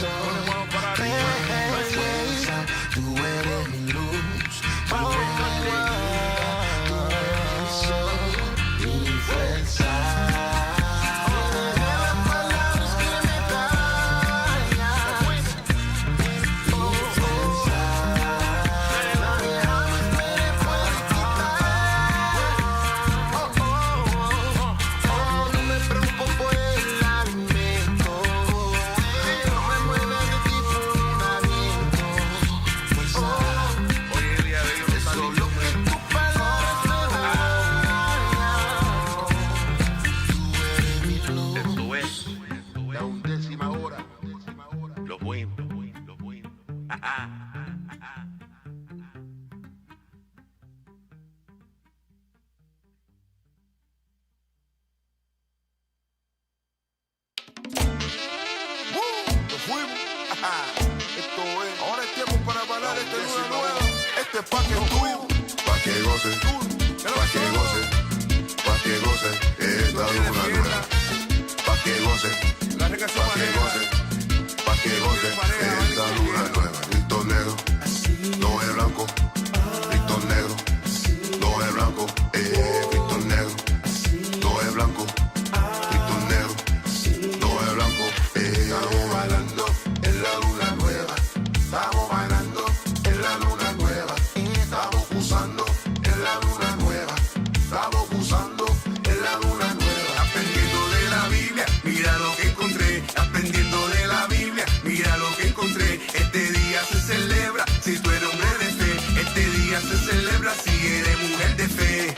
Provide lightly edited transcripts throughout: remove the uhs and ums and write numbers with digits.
Tú eres mi luz, tú eres mi fuerza. Ahora es tiempo para bailar esta luna nueva. Este es pa' que tú, pa' que goces, pa' que goces, pa' que goces esta luna nueva. Pa' que goces, pa' que goces, pa' que goces esta luna nueva. Cristo negro, no es blanco. Cristo negro, no es blanco. Cristo negro, no es blanco. Cristo negro, no es blanco. Estamos bailando en la luna nueva. Estamos bailando en la luna nueva. Estamos usando en la luna nueva. Estamos usando en la luna nueva. Aprendiendo de la Biblia, mira lo que encontré. Aprendiendo de la Biblia, mira lo que encontré. Este día se celebra si tú eres hombre de fe. Este día se celebra si eres mujer de fe.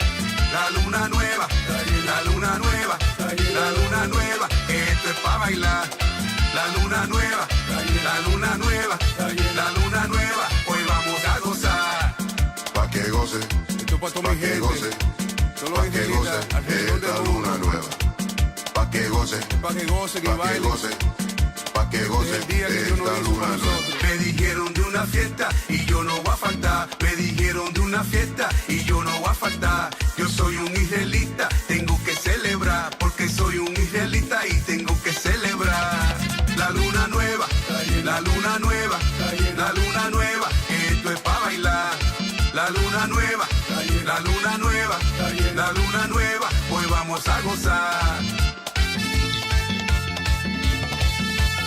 La luna nueva, la luna nueva, la luna nueva. Esto es para bailar. La luna nueva, la luna nueva, la luna nueva. Hoy vamos a gozar. Pa' que goce, pa' que goce, pa' que goce esta luna nueva. Pa' que goce, pa' que goce, pa' que goce, pa' que goce esta luna nueva. Me dijeron de una fiesta y yo no voy a faltar. Me dijeron de una fiesta y yo no voy a faltar. Yo soy un israelita, tengo que celebrar. Porque soy un israelita y tengo que celebrar. La luna nueva, la luna nueva, la luna nueva, esto es para bailar. La luna nueva, la luna nueva, la luna nueva, hoy vamos a gozar.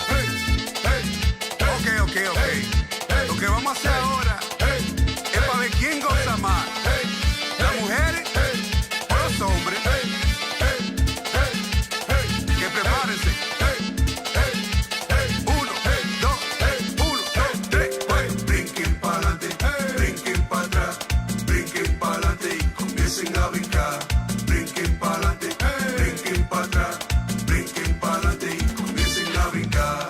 Hey, hey, ok. Lo que vamos a hacer ahora es para ver quién goza más. Las mujeres o los hombres. Que prepárense. A brincar, brinquen pa'lante, brinquen pa' atrás, brinquen pa'lante y comiencen a brincar.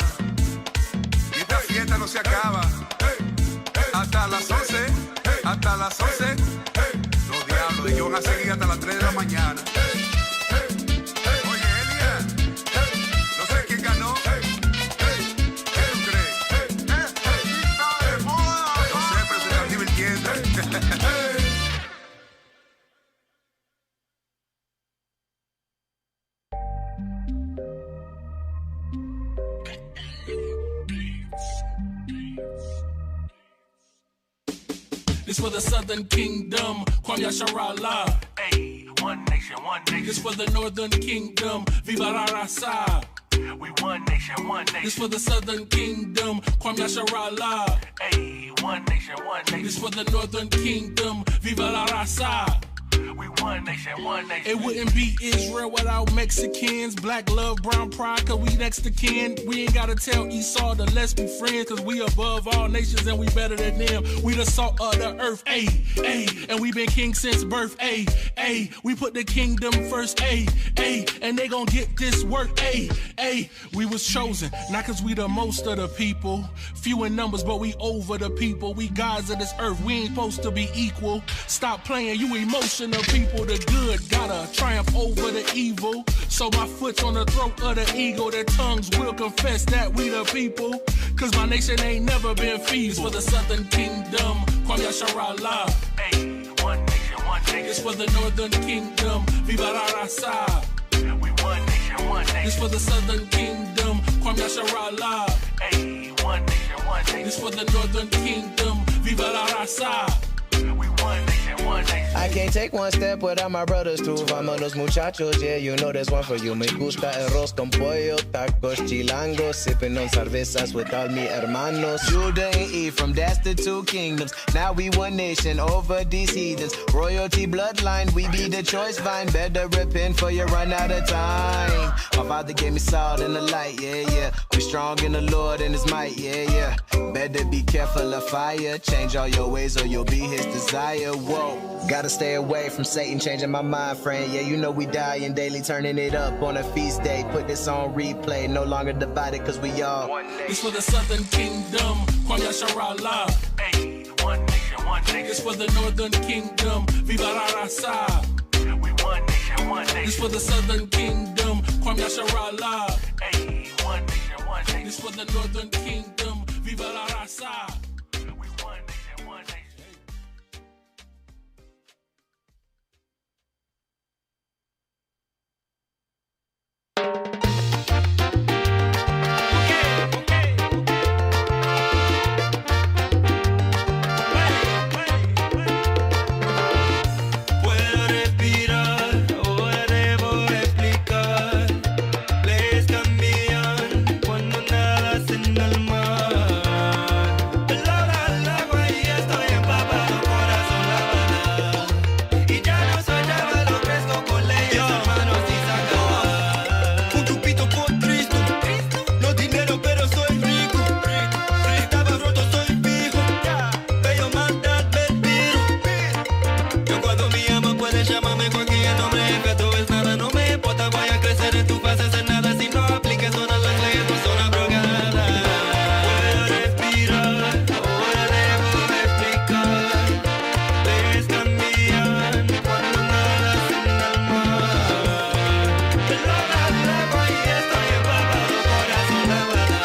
Y esta fiesta no se acaba hasta las 11, hasta las 11. Los diablos de ellos van a seguir hasta las 3 de la mañana. Oye, Elia, no sé quién ganó. ¿Qué tú crees? No sé, pero se están divirtiendo. This for the Southern Kingdom, Kwam Yasharallah. Hey, one nation, one nation. This for the Northern Kingdom, Viva la Raza. We one nation, one nation. This for the Southern Kingdom, Kwam Yasharallah. Hey, one nation, one nation. This for the Northern Kingdom, Viva la Raza. We one nation, one nation. It wouldn't be Israel without Mexicans. Black love, brown pride, cause we next to kin. We ain't gotta tell Esau to let's be friends, cause we above all nations and we better than them. We the salt of the earth, ayy, ayy. And we been king since birth, ayy, ayy. We put the kingdom first, ayy, ayy. And they gon' get this work, ayy, ayy. We was chosen, not cause we the most of the people. Few in numbers, but we over the people. We gods of this earth, we ain't supposed to be equal. Stop playing, you emotional people. The good gotta triumph over the evil. So my foot's on the throat of the eagle. Their tongues will confess that we the people. Cause my nation ain't never been feeble. For the Southern Kingdom, Kwam Yasharallah. Hey, one nation, one nation. This for the Northern Kingdom, Viva la Raza. We one nation, one nation. This for the Southern Kingdom, Kwam Yasharallah. Hey, one nation, one nation. This for the Northern Kingdom. Viva la raza. We one nation, one nation. I can't take one step without my brothers too. Vámonos muchachos, yeah, you know there's one for you. Me gusta arroz con pollo, tacos chilangos, sipping on cervezas with all mi hermanos. Judah and Ephraim, that's the two kingdoms. Now we one nation over these heathens. Royalty bloodline, we be the choice vine. Better repent for you run out of time. My father gave me salt and the light, yeah, yeah. We strong in the Lord and his might, yeah, yeah. Better be careful of fire. Change all your ways or you'll be his desire. Whoa, gotta stay away from Satan, changing my mind, friend. Yeah, you know we dying daily, turning it up on a feast day. Put this on replay, no longer divided cause we all This for the Southern Kingdom. Kwame Sharala. Hey, one nation, one nation. This for the Northern Kingdom. Viva la raza. We one nation, one nation. This for the Southern Kingdom. Kwame Sharala. Hey, one nation, one nation. This for the Northern Kingdom. Viva la raza. We one nation, one nation. Puedo respirar, ahora debo explicar. Leyes cambian cuando nadas en el mar. Palabra al agua y estoy empapado, corazón lavada. Y ya no soy llavero, crezco con leyes, hermanos y sagradas. Un chupito por Cristo, no dinero pero soy rico. Estaba roto, soy fijo. Bello manda advertido. Yo cuando me amo puedes llamarme cualquier nombre. Que tú ves nada, no me importa. Voy a crecer en tu fase, hacer nada. Si no apliques todas las leyes, no son abrogadas. Puedo respirar, ahora debo explicar. Leyes cambian cuando nadas en el mar. Pelota al agua y estoy empapado, corazón lavada.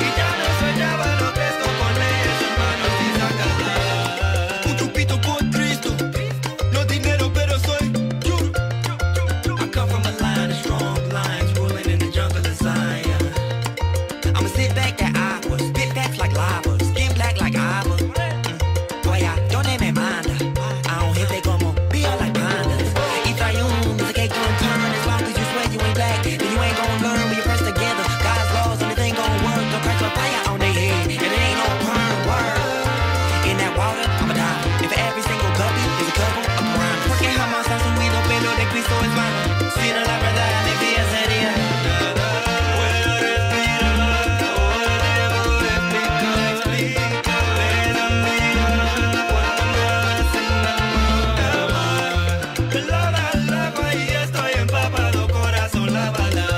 Y ya no soy llavero, crezco con leyes, hermanos y sacadas. Un chupito por Cristo, no dinero pero soy puro. I come from a line of strong lines, ruling in the jungle of Zion. I'ma sit back that agua, spit facts like lava, skin black like Ava. Boy, don't name me manda. I don't hit they como be all like pandas. If I is a cake gon' turn, as long as you swear you ain't black, then you ain't gon' learn when you press together. God's laws, only thing gon' work. Don't catch a fire on their head, and it ain't no perm word. In that water, I'ma die. If every single guppy is a couple of crimes. Porque jamás ha subido pelo de Cristo es vano. Si no la verdad, mi vida sería nada. Puedo respirar, ahora debo explicar. Leyes cambian cuando nadas en el mar. Pelota al agua y estoy empapado, corazón lavada.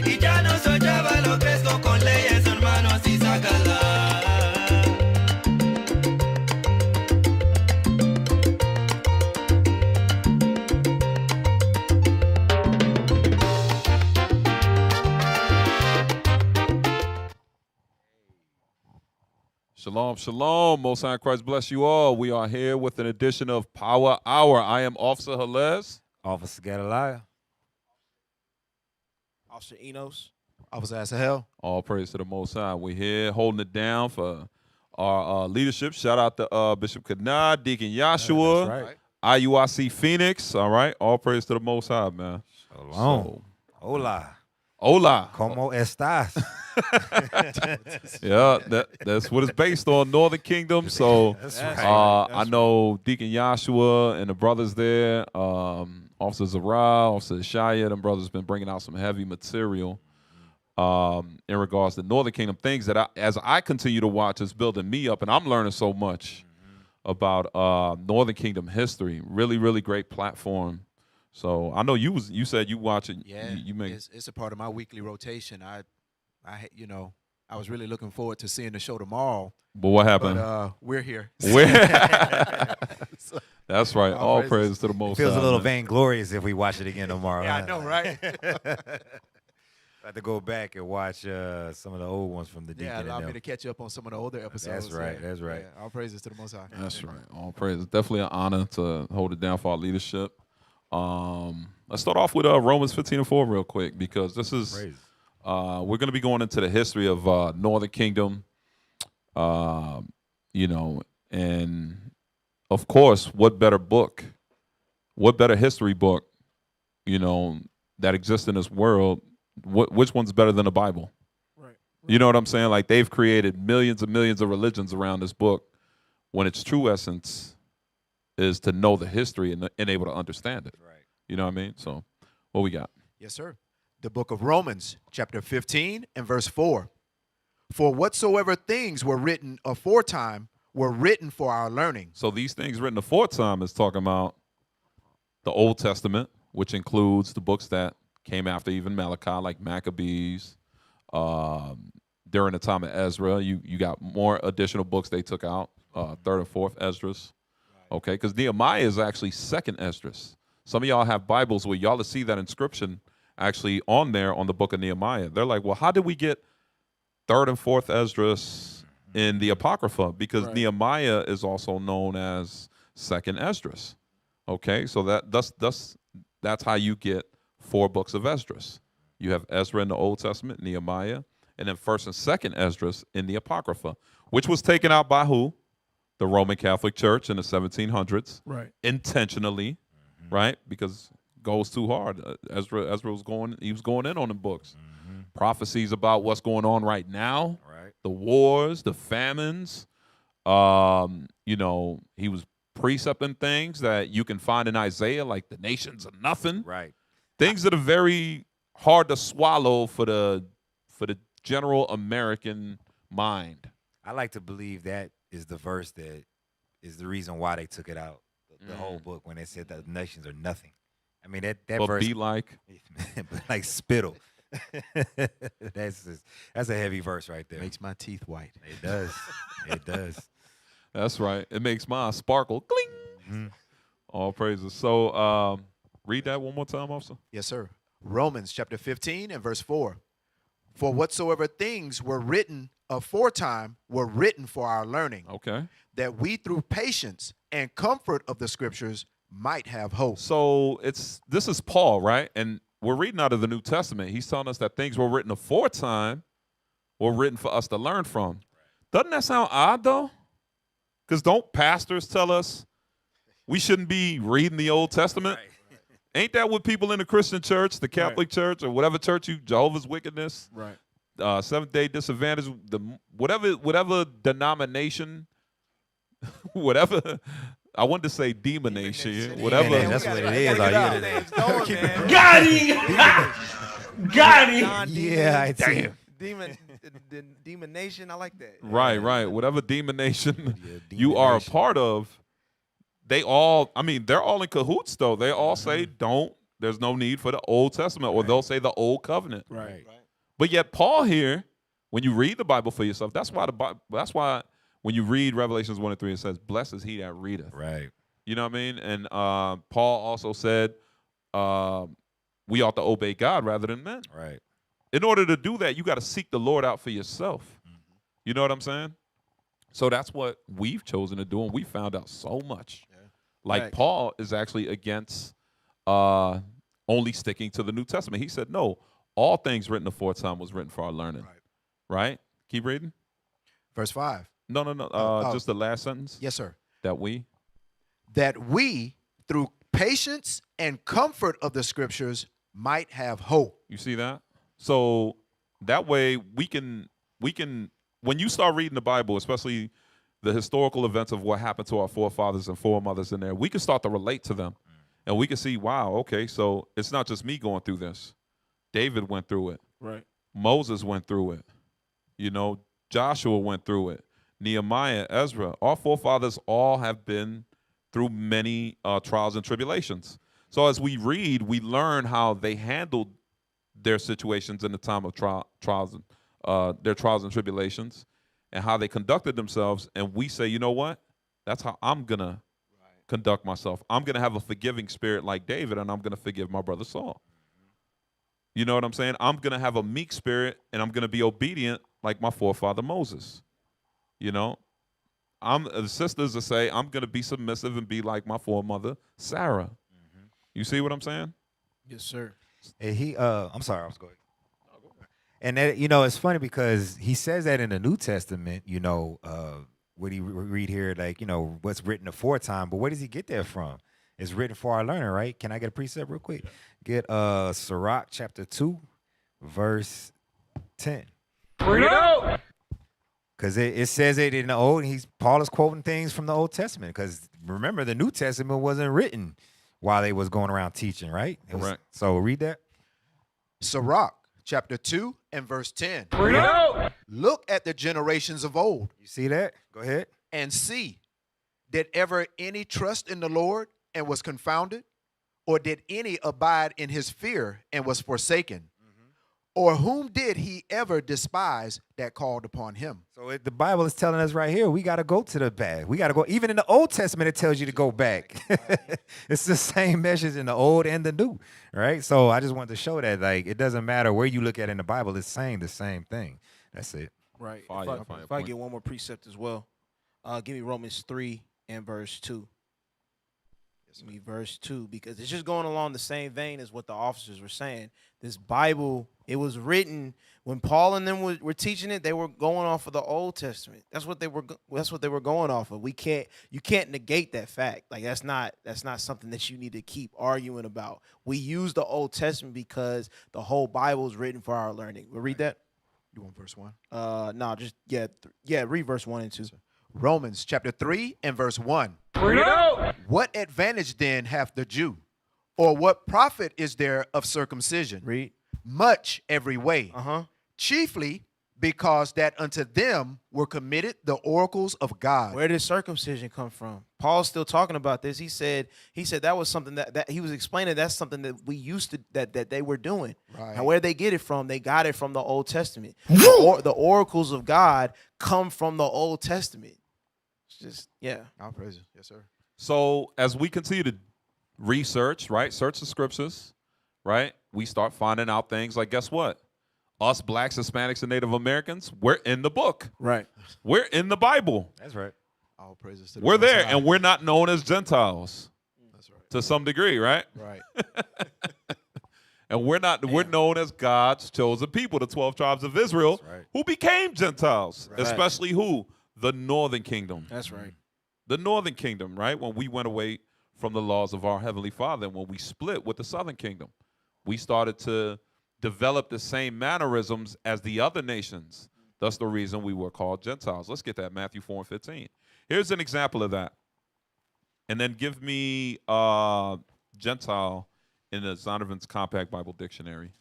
Y ya no soy llavero, crezco con leyes, hermanos y sácala. Shalom, shalom. Most High in Christ bless you all. We are here with an edition of Power Hour. I am Officer Halez. Officer Gadaliah. Officer Enos, Officer Asahel. All praise to the Most High. We're here holding it down for our leadership. Shout out to Bishop Kanad, Deacon Yashua, That's right. IUIC Phoenix. All right. All praise to the Most High, man. Shalom. So, Hola. hola. ¿Cómo estás? Yeah, that's what it's based on, Northern Kingdom. So I know Deacon Yashua and the brothers there, Officer Zara, Officer Ishaiah, them brothers been bringing out some heavy material in regards to Northern Kingdom, things that as I continue to watch, it's building me up, and I'm learning so much about Northern Kingdom history. Really, really great platform. So I know you said you watch it. Yeah, you make it's a part of my weekly rotation. I was really looking forward to seeing the show tomorrow. But what happened? But we're here. That's right. All praise to the Most High. Feels a little man. vainglorious if we watch it again tomorrow. Yeah, huh? I know, right? I have to go back and watch some of the old ones from the Deacon. Yeah, and allow me them. to catch up on some of the older episodes. That's right. That's right. Yeah, all praises to the Most High. That's right. All praise. It's definitely an honor to hold it down for our leadership. Let's start off with Romans 15:4 real quick, because this is Praise. We're going to be going into the history of Northern Kingdom, you know, and of course, what better book, what better history book, you know, that exists in this world? Which one's better than the Bible? Right. You know what I'm saying? Like they've created millions and millions of religions around this book, when its true essence is to know the history and able to understand it. Right. You know what I mean? So, what we got? Yes, sir. The book of Romans, chapter 15 and verse 4. For whatsoever things were written aforetime were written for our learning. So these things written aforetime is talking about the Old Testament, which includes the books that came after even Malachi, like Maccabees. During the time of Ezra, you got more additional books they took out, third and fourth Esdras. Okay, because Nehemiah is actually second Esdras. Some of y'all have Bibles where y'all see that inscription actually on there on the book of Nehemiah. They're like, well, how did we get third and fourth Esdras in the Apocrypha? Because Nehemiah is also known as second Esdras. Okay, so that's how you get 4 books of Esdras. You have Ezra in the Old Testament, Nehemiah, and then first and second Esdras in the Apocrypha, which was taken out by who? The Roman Catholic Church in the 1700s, Right. intentionally, right? Because it goes too hard. Ezra was going in on the books. Prophecies about what's going on right now, Right. the wars, the famines. You know, he was precepting things that you can find in Isaiah, like the nations are nothing. Right. Things that are very hard to swallow for the general American mind. I like to believe that is the verse that is the reason why they took it out, the whole book, when they said that the nations are nothing. I mean, that But verse. be like. But like spittle. That's a heavy verse right there. Makes my teeth white. It does. It does. That's right. It makes mine sparkle. Cling. All praises. So read that one more time, officer. Yes, sir. Romans chapter 15 and verse 4. For whatsoever things were written aforetime were written for our learning, Okay. that we through patience and comfort of the scriptures might have hope. So this is Paul, right? And we're reading out of the New Testament. He's telling us that things were written aforetime were written for us to learn from. Doesn't that sound odd, though? Because don't pastors tell us we shouldn't be reading the Old Testament? Ain't that what people in the Christian church, the Catholic church, or whatever church Jehovah's Witness, Right. Seventh-day Disadvantage, whatever denomination, whatever, I wanted to say demonation, whatever. Man, that's what it is. Got him! Got him! Yeah, I see. Demon Nation, I like that. Right. Whatever demonation Yeah, you are a demonation. part of, they're all in cahoots, though. They all say, there's no need for the Old Testament, or they'll say the Old Covenant. Right. But yet Paul here, when you read the Bible for yourself, that's why when you read Revelations 1 and 3, it says, blessed is he that readeth. Right. You know what I mean? And Paul also said we ought to obey God rather than men. Right. In order to do that, you got to seek the Lord out for yourself. You know what I'm saying? So that's what we've chosen to do, and we found out so much. Yeah. Like Right. Paul is actually against only sticking to the New Testament. He said, no, all things written aforetime was written for our learning. Right? Keep reading. Verse 5. No. Just the last sentence. Yes, sir. That we. That we through patience and comfort of the scriptures might have hope. You see that? So that way we can when you start reading the Bible, especially the historical events of what happened to our forefathers and foremothers in there, we can start to relate to them. And we can see, wow, okay, so it's not just me going through this. David went through it. Right. Moses went through it. You know, Joshua went through it. Nehemiah, Ezra, our forefathers all have been through many trials and tribulations. So as we read, we learn how they handled their situations in the time of trials and tribulations, and how they conducted themselves. And we say, you know what? That's how I'm going to conduct myself. I'm going to have a forgiving spirit like David, and I'm going to forgive my brother Saul. You know what I'm saying? I'm going to have a meek spirit, and I'm going to be obedient like my forefather Moses. You know? The sisters will say, I'm going to be submissive and be like my foremother Sarah. You see what I'm saying? Yes, sir. And I'm sorry, I was going. And that, you know, it's funny because he says that in the New Testament, you know, what he read here, like, you know, what's written aforetime, but where does he get that from? It's written for our learning, right? Can I get a precept real quick? Get Sirach chapter 2, verse 10. Bring it out. Because it says it in the Old, Paul is quoting things from the Old Testament. Because remember, the New Testament wasn't written while they was going around teaching, right? Correct. So read that. Sirach chapter 2 and verse 10. Bring it out. Look at the generations of old You see that? Go ahead. and see, did ever any trust in the Lord and was confounded? Or did any abide in his fear and was forsaken? Or whom did he ever despise that called upon him? So the Bible is telling us right here, we got to go to the back. We got to go. Even in the Old Testament, it tells you to go back. It's the same message in the Old and the New, right? So I just wanted to show that, like, it doesn't matter where you look at in the Bible, it's saying the same thing. That's it. Right. Fire, If fire I point. get one more precept as well, give me Romans 3 and verse 2. Give me verse 2, because it's just going along the same vein as what the officers were saying. This Bible, it was written when Paul and them were teaching it. They were going off of the Old Testament. That's what they were. That's what they were going off of. You can't negate that fact. Like that's not something that you need to keep arguing about. We use the Old Testament because the whole Bible is written for our learning. We'll read that. You want verse 1? No, just read verse 1 and 2. Romans chapter 3 and verse 1. Bring it out. What advantage then hath the Jew? Or what profit is there of circumcision? Read. Much every way. Uh-huh. Chiefly because that unto them were committed the oracles of God. Where did circumcision come from? Paul's still talking about this. He said that was something that he was explaining. That's something that we used to that they were doing. Right. Now, where they get it from? They got it from the Old Testament. The oracles of God come from the Old Testament. It's just I'll praise it. Yes, sir. So as we continue to research, right, search the scriptures, right, we start finding out things like, guess what? Us blacks, Hispanics, and Native Americans, we're in the book. Right. We're in the Bible. That's right. All praises to the We're Most there, High. and we're not known as Gentiles That's right. to some degree, right? Right. And we're known as God's chosen people, the 12 tribes of Israel, That's right. who became Gentiles, Right. especially who? The northern kingdom. That's right. The northern kingdom, right? When we went away from the laws of our heavenly Father, and when we split with the southern kingdom, we started to develop the same mannerisms as the other nations. That's the reason we were called Gentiles. Let's get that, Matthew 4 and 15. Here's an example of that. And then give me Gentile in the Zondervan's Compact Bible Dictionary.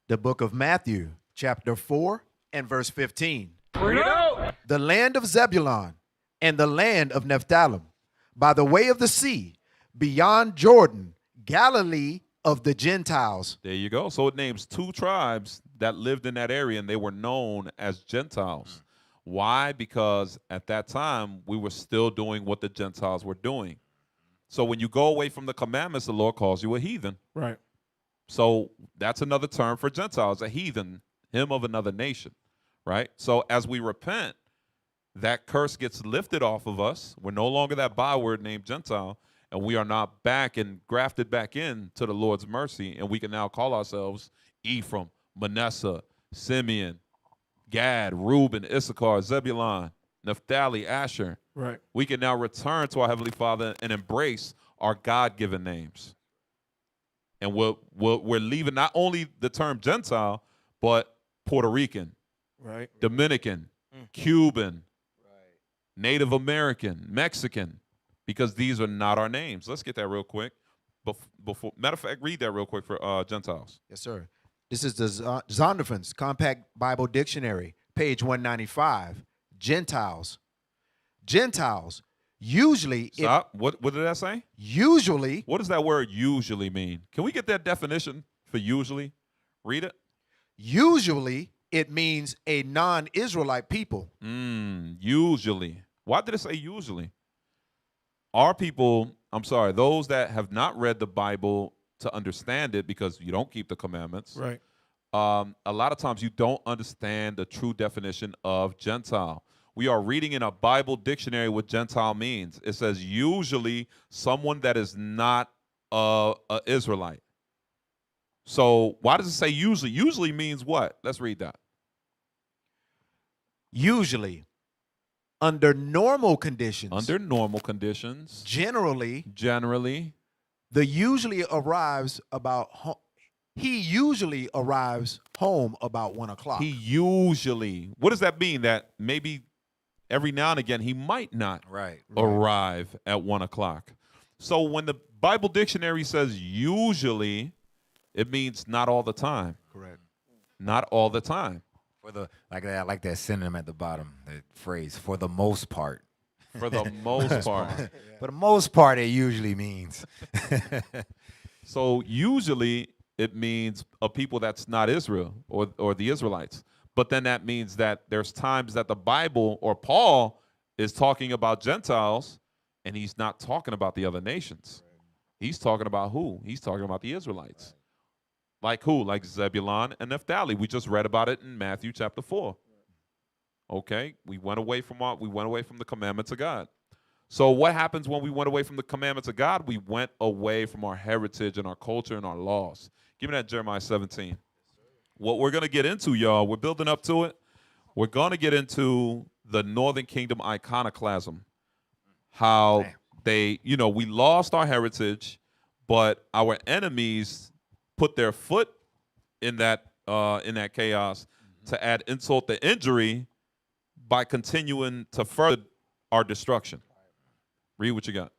The book of Matthew, chapter 4 and verse 15. Bring it out. The land of Zebulun and the land of Nephthalim, by the way of the sea, beyond Jordan, Galilee of the Gentiles. There you go. So it names two tribes that lived in that area, and they were known as Gentiles. Why? Because at that time, we were still doing what the Gentiles were doing. So when you go away from the commandments, the Lord calls you a heathen. Right. So that's another term for Gentiles, a heathen, him of another nation, right? So as we repent, that curse gets lifted off of us. We're no longer that byword named Gentile, and we are not back and grafted back in to the Lord's mercy, and we can now call ourselves Ephraim, Manasseh, Simeon, Gad, Reuben, Issachar, Zebulun, Naphtali, Asher. Right. We can now return to our Heavenly Father and embrace our God-given names. And we're leaving not only the term Gentile, but Puerto Rican, Right. Dominican, Cuban, Native American, Mexican, because these are not our names. Let's get that real quick. Before, matter of fact, read that real quick for Gentiles. Yes, sir. This is the Zondervan's Compact Bible Dictionary, page 195. Gentiles. Gentiles. Usually. Stop. What did that say? Usually. What does that word usually mean? Can we get that definition for usually? Read it. Usually, it means a non-Israelite people. Usually. Why did it say usually? Our people, those that have not read the Bible to understand it, because you don't keep the commandments. Right. A lot of times you don't understand the true definition of Gentile. We are reading in a Bible dictionary what Gentile means. It says usually someone that is not an Israelite. So why does it say usually? Usually means what? Let's read that. Usually, under normal conditions, Under normal conditions, generally, he usually arrives home about 1 o'clock. He usually. What does that mean? That maybe every now and again he might not arrive at 1 o'clock. So when the Bible dictionary says usually, it means not all the time. Correct. Not all the time. For the like that synonym at the bottom, that phrase, for the most part. For the most part. For the most part, it usually means. So usually it means a people that's not Israel or the Israelites. But then that means that there's times that the Bible or Paul is talking about Gentiles and he's not talking about the other nations. He's talking about who? He's talking about the Israelites. Like who? Like Zebulun and Naphtali. We just read about it in Matthew chapter 4. Okay, we went away from the commandments of God. So what happens when we went away from the commandments of God? We went away from our heritage and our culture and our laws. Give me that Jeremiah 17. What we're going to get into, y'all, we're building up to it. We're going to get into the Northern Kingdom iconoclasm. How we lost our heritage, but our enemies put their foot in that chaos to add insult to injury by continuing to further our destruction. Read what you got.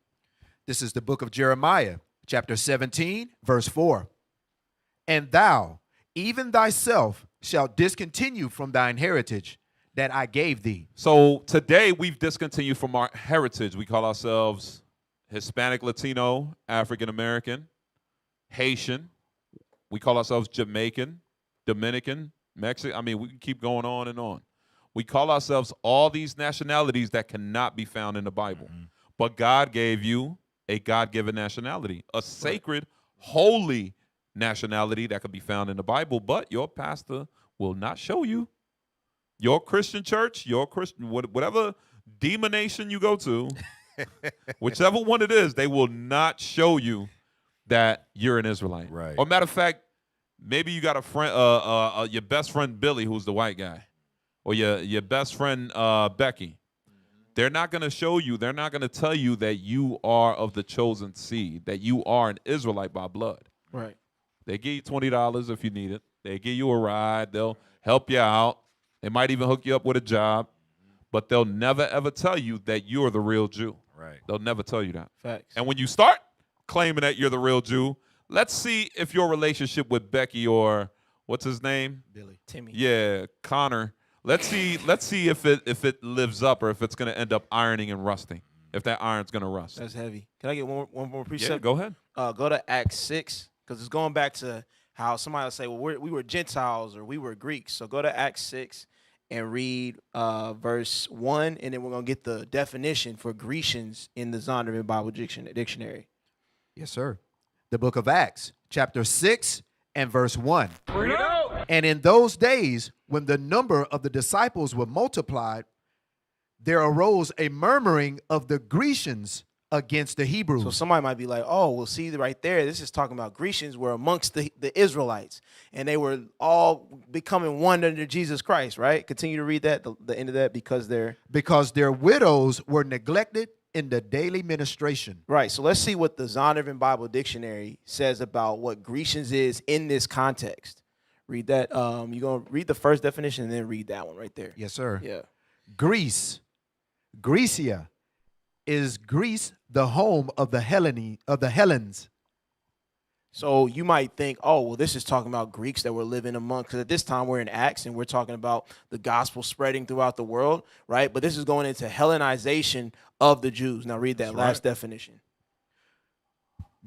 This is the book of Jeremiah, chapter 17, verse 4. And thou, even thyself, shalt discontinue from thine heritage that I gave thee. So today we've discontinued from our heritage. We call ourselves Hispanic, Latino, African American, Haitian. We call ourselves Jamaican, Dominican, Mexican. I mean, we can keep going on and on. We call ourselves all these nationalities that cannot be found in the Bible. But God gave you a God-given nationality, a sacred, holy nationality that can be found in the Bible, but your pastor will not show you. Your Christian church, whatever demonation you go to, whichever one it is, they will not show you that you're an Israelite. Right. Or matter of fact, maybe you got a friend, your best friend Billy, who's the white guy, or your best friend Becky. They're not going to show you. They're not going to tell you that you are of the chosen seed, that you are an Israelite by blood. Right. They give you $20 if you need it. They give you a ride. They'll help you out. They might even hook you up with a job, but they'll never ever tell you that you're the real Jew. Right. They'll never tell you that. Facts. And when you start claiming that you're the real Jew, let's see if your relationship with Becky or what's his name? Billy. Timmy. Yeah, Connor. Let's see if it lives up or if it's gonna end up ironing and rusting. If that iron's gonna rust. That's heavy. Can I get one more precept? Yeah, go ahead. Go to Acts 6, because it's going back to how somebody will say, well, we were Gentiles or we were Greeks. So go to Acts 6 and read verse 1, and then we're going to get the definition for Grecians in the Zondervan Bible Dictionary. Yes, sir. The book of Acts, chapter 6 and verse 1. Bring it out. And in those days, when the number of the disciples were multiplied, there arose a murmuring of the Grecians against the Hebrews. So somebody might be like, oh, well, see right there, this is talking about Grecians were amongst the Israelites, and they were all becoming one under Jesus Christ, right? Continue to read that, the end of that, because their widows were neglected in the daily ministration. Right. So let's see what the Zondervan Bible Dictionary says about what Grecians is in this context. Read that. You're going to read the first definition and then read that one right there. Yes, sir. Yeah. Greece, Grecia, is Greece the home of the Hellenes. So you might think, oh, well, this is talking about Greeks that were living among, because at this time we're in Acts and we're talking about the gospel spreading throughout the world, right? But this is going into Hellenization of the Jews. Now read that last definition.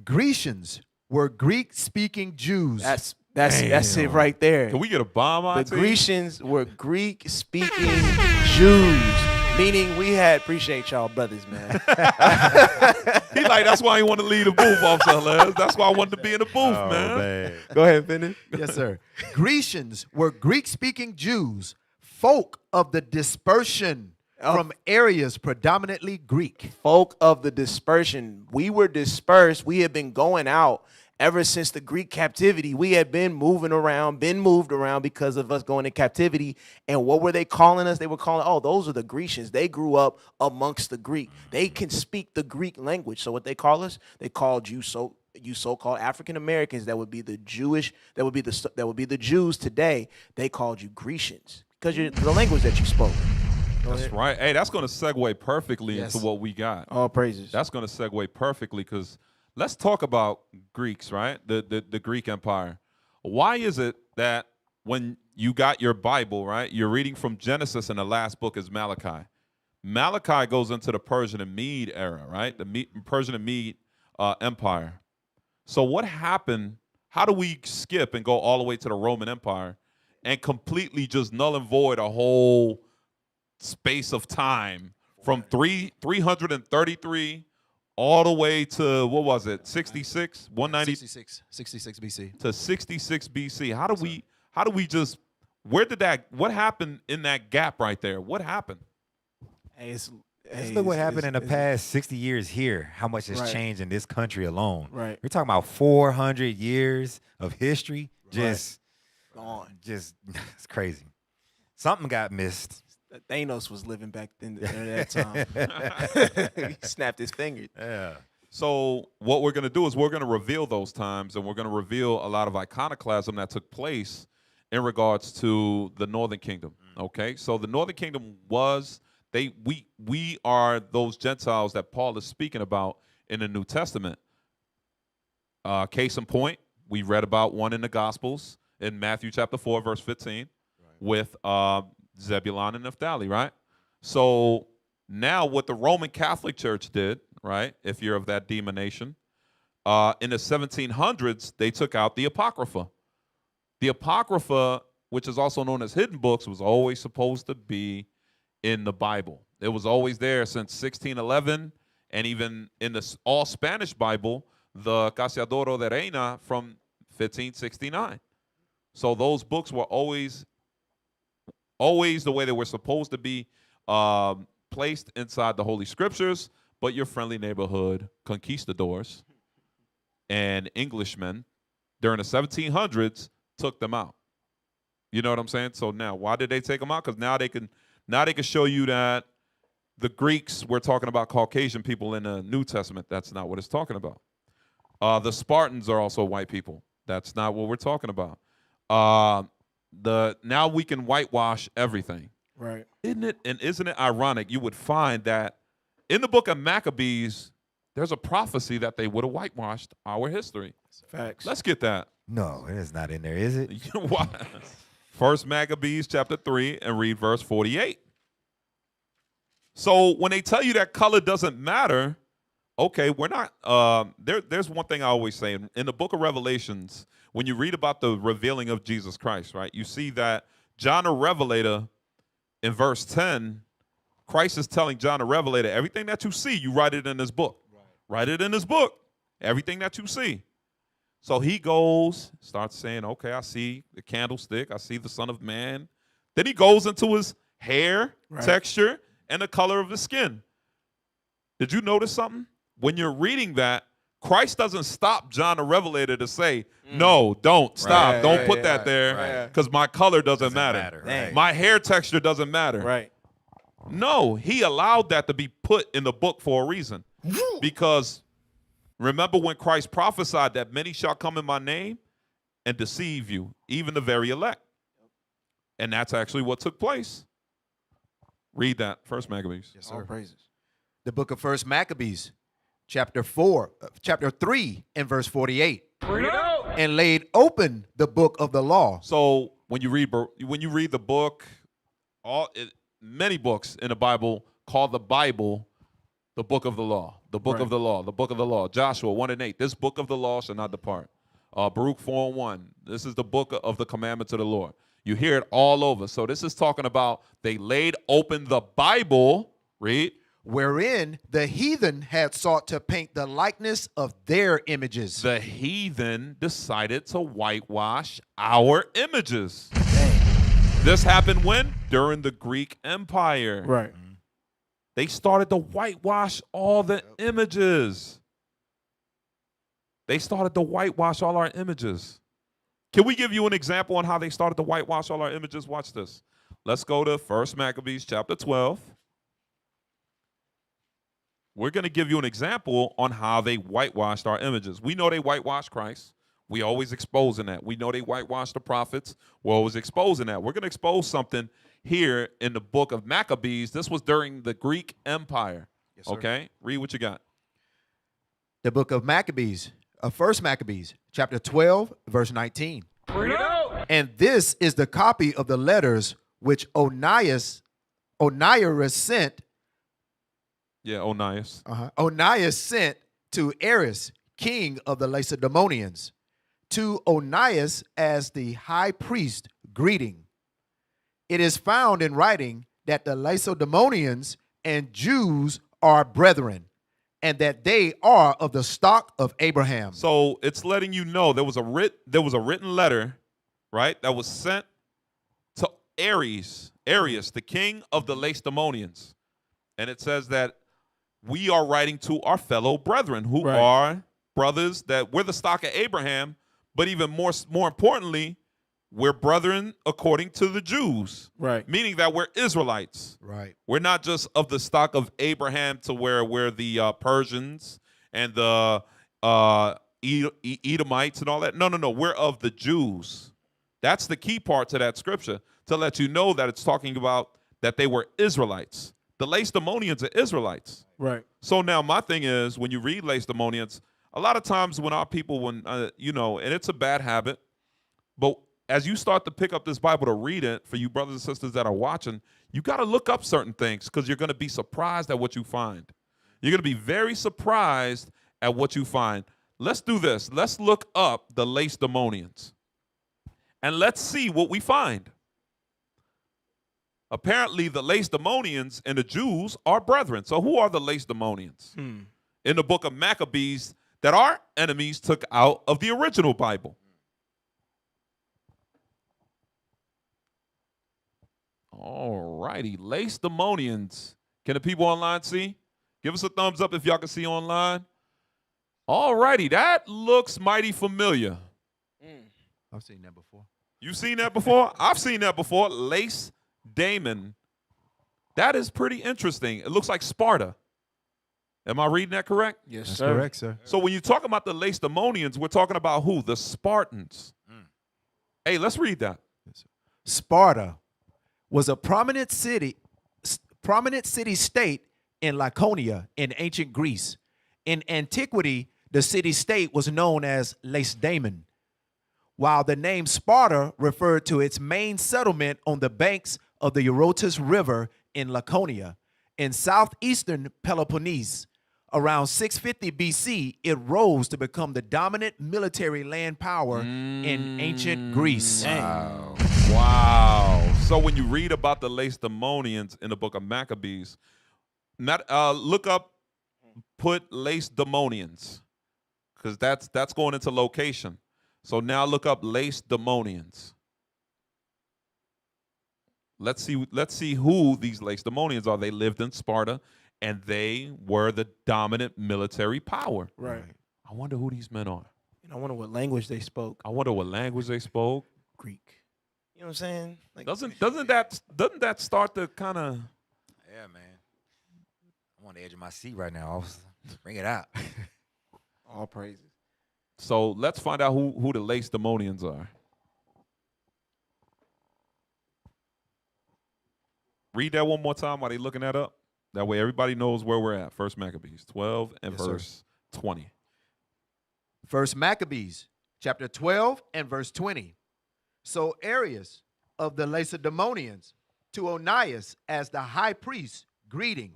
Grecians were Greek-speaking Jews. That's it right there. Can we get a bomb on The Grecians were Greek-speaking Jews. Meaning we appreciate y'all brothers, man. He like, that's why he wanted to leave the booth, Officer Les. That's why I wanted to be in the booth, man. Go ahead, finish. Yes, sir. Grecians were Greek-speaking Jews, folk of the dispersion from areas predominantly Greek. Folk of the dispersion. We were dispersed. We had been going out ever since the Greek captivity, we had been moved around because of us going in captivity. And what were they calling us? They were calling, oh, those are the Grecians. They grew up amongst the Greek. They can speak the Greek language. So what they call us, they called you so-called African Americans, that would be the Jewish, that would be the Jews today. They called you Grecians because the language that you spoke. That's right. Hey, that's going to segue perfectly Yes. into what we got. All praises. That's going to segue perfectly because let's talk about Greeks, right? The Greek Empire. Why is it that when you got your Bible, right, you're reading from Genesis and the last book is Malachi. Malachi goes into the Persian and Mede era, right? The Persian and Mede Empire. So what happened? How do we skip and go all the way to the Roman Empire and completely just null and void a whole space of time from 333 all the way to, what was it, 66, 190 66 BC. to 66 BC? How do we just, what happened in that gap right there? What happened? Let's look what happened in the past 60 years here, how much has Right. changed in this country alone. Right. We're talking about 400 years of history. Just it's crazy. Something got missed. Thanos was living back in that time. He snapped his fingers. Yeah. So what we're going to do is we're going to reveal those times, and we're going to reveal a lot of iconoclasm that took place in regards to the Northern Kingdom. Okay, so the Northern Kingdom was we are those Gentiles that Paul is speaking about in the New Testament. Case in point, we read about one in the Gospels in Matthew chapter 4, verse 15, with Zebulon and Naphtali, right? So now what the Roman Catholic Church did, right, if you're of that denomination, in the 1700s, they took out the Apocrypha. The Apocrypha, which is also known as hidden books, was always supposed to be in the Bible. It was always there since 1611, and even in the all Spanish Bible, the Casiodoro de Reina from 1569. So those books were always the way they were supposed to be placed inside the Holy Scriptures, but your friendly neighborhood conquistadors and Englishmen during the 1700s took them out. You know what I'm saying? So now, why did they take them out? Because now they can show you that the Greeks, we're talking about Caucasian people in the New Testament. That's not what it's talking about. The Spartans are also white people. That's not what we're talking about. Now we can whitewash everything. Right. Isn't it ironic? You would find that in the book of Maccabees, there's a prophecy that they would have whitewashed our history. Facts. Let's get that. No, it is not in there, is it? You know why? First Maccabees chapter 3 and read verse 48. So when they tell you that color doesn't matter, okay, we're not. There's one thing I always say in the book of Revelations, when you read about the revealing of Jesus Christ, right? You see that John the Revelator in verse 10, Christ is telling John the Revelator, everything that you see, you write it in this book. Write it in this book. Everything that you see. So he goes, starts saying, okay, I see the candlestick. I see the Son of Man. Then he goes into his hair texture and the color of his skin. Did you notice something? When you're reading that, Christ doesn't stop John the Revelator to say, no, don't, stop, don't put that there because my color doesn't matter. Right. My hair texture doesn't matter. Right. No, he allowed that to be put in the book for a reason. Because remember when Christ prophesied that many shall come in my name and deceive you, even the very elect. And that's actually what took place. Read that, First Maccabees. Yes, sir. All praises. The book of First Maccabees, chapter 3 and verse 48. And laid open the book of the law. So when you read the book, many books in the Bible call the Bible the book of the law, the book of the law, the book of the law. Joshua 1 and 8, this book of the law shall not depart. Baruch 4 and 1, this is the book of the commandments of the Lord. You hear it all over. So this is talking about they laid open the Bible, read, wherein the heathen had sought to paint the likeness of their images. The heathen decided to whitewash our images. This happened when? During the Greek Empire. Right. They started to whitewash all the images. They started to whitewash all our images. Can we give you an example on how they started to whitewash all our images? Watch this. Let's go to 1 Maccabees chapter 12. We're going to give you an example on how they whitewashed our images. We know they whitewashed Christ. We always exposing that. We know they whitewashed the prophets. We're always exposing that. We're going to expose something here in the book of Maccabees. This was during the Greek Empire. Yes, sir. Okay? Read what you got. The book of Maccabees, 1 Maccabees, chapter 12, verse 19. And this is the copy of the letters which Onias sent. Yeah, Onias. Onias sent to Aris, king of the Lacedaemonians, to Onias as the high priest, greeting. It is found in writing that the Lacedaemonians and Jews are brethren, and that they are of the stock of Abraham. So it's letting you know there was a written letter, right, that was sent to Arius, the king of the Lacedaemonians. And it says that we are writing to our fellow brethren who are brothers, that we're the stock of Abraham, but even more importantly, we're brethren according to the Jews. Right. Meaning that we're Israelites. Right. We're not just of the stock of Abraham to where we're the Persians and the Edomites and all that. No. We're of the Jews. That's the key part to that scripture, to let you know that it's talking about that they were Israelites. The Lacedaemonians are Israelites. Right. So now my thing is, when you read Lacedaemonians, a lot of times when our people, and it's a bad habit, but as you start to pick up this Bible to read it, for you brothers and sisters that are watching, you got to look up certain things because you're going to be surprised at what you find. You're going to be very surprised at what you find. Let's do this. Let's look up the Lacedaemonians, and let's see what we find. Apparently, the Lacedaemonians and the Jews are brethren. So who are the Lacedaemonians? In the book of Maccabees that our enemies took out of the original Bible. All righty, Lacedaemonians. Can the people online see? Give us a thumbs up if y'all can see online. All righty, that looks mighty familiar. I've seen that before. You've seen that before? I've seen that before. Lacedaemon. That is pretty interesting. It looks like Sparta. Am I reading that correct? Yes, That's sir. correct, sir. So when you talk about the Lacedaemonians, we're talking about who? The Spartans. Hey, let's read that. Sparta was a prominent city-state in Laconia in ancient Greece. In antiquity, the city-state was known as Lacedaemon, while the name Sparta referred to its main settlement on the banks of the Eurotas River in Laconia, in southeastern Peloponnese. Around 650 BC, it rose to become the dominant military land power in ancient Greece. Wow. So when you read about the Lacedaemonians in the book of Maccabees, look up, put Lacedaemonians, because that's going into location. So now look up Lacedaemonians. Let's see who these Lacedaemonians are. They lived in Sparta, and they were the dominant military power. Right. I wonder who these men are. And I wonder what language they spoke. I wonder what language they spoke. Greek. You know what I'm saying? Like, Doesn't that start to kind of? Yeah, man. I'm on the edge of my seat right now. Officer. Bring it out. all praises. So let's find out who the Lacedaemonians are. Read that one more time while they're looking that up. That way everybody knows where we're at. 1 Maccabees 12 and Yes, verse 20. 1 Maccabees, chapter 12 and verse 20. So Arius of the Lacedaemonians to Onias as the high priest, greeting.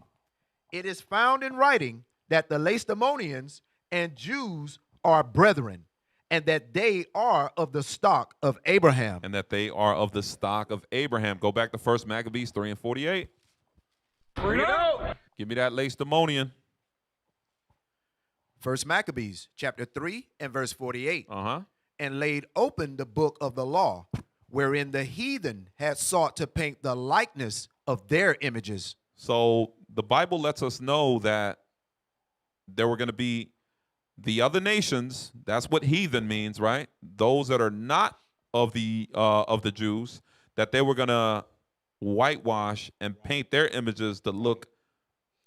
It is found in writing that the Lacedaemonians and Jews are brethren, and that they are of the stock of Abraham. And that they are of the stock of Abraham. Go back to 1 Maccabees 3 and 48. Bring it out. Give me that Lacedaemonian. 1 Maccabees, chapter 3 and verse 48. Uh-huh. And laid open the book of the law, wherein the heathen had sought to paint the likeness of their images. So the Bible lets us know that there were going to be The other nations, that's what heathen means, right? Those that are not of the Jews, that they were gonna whitewash and paint their images to look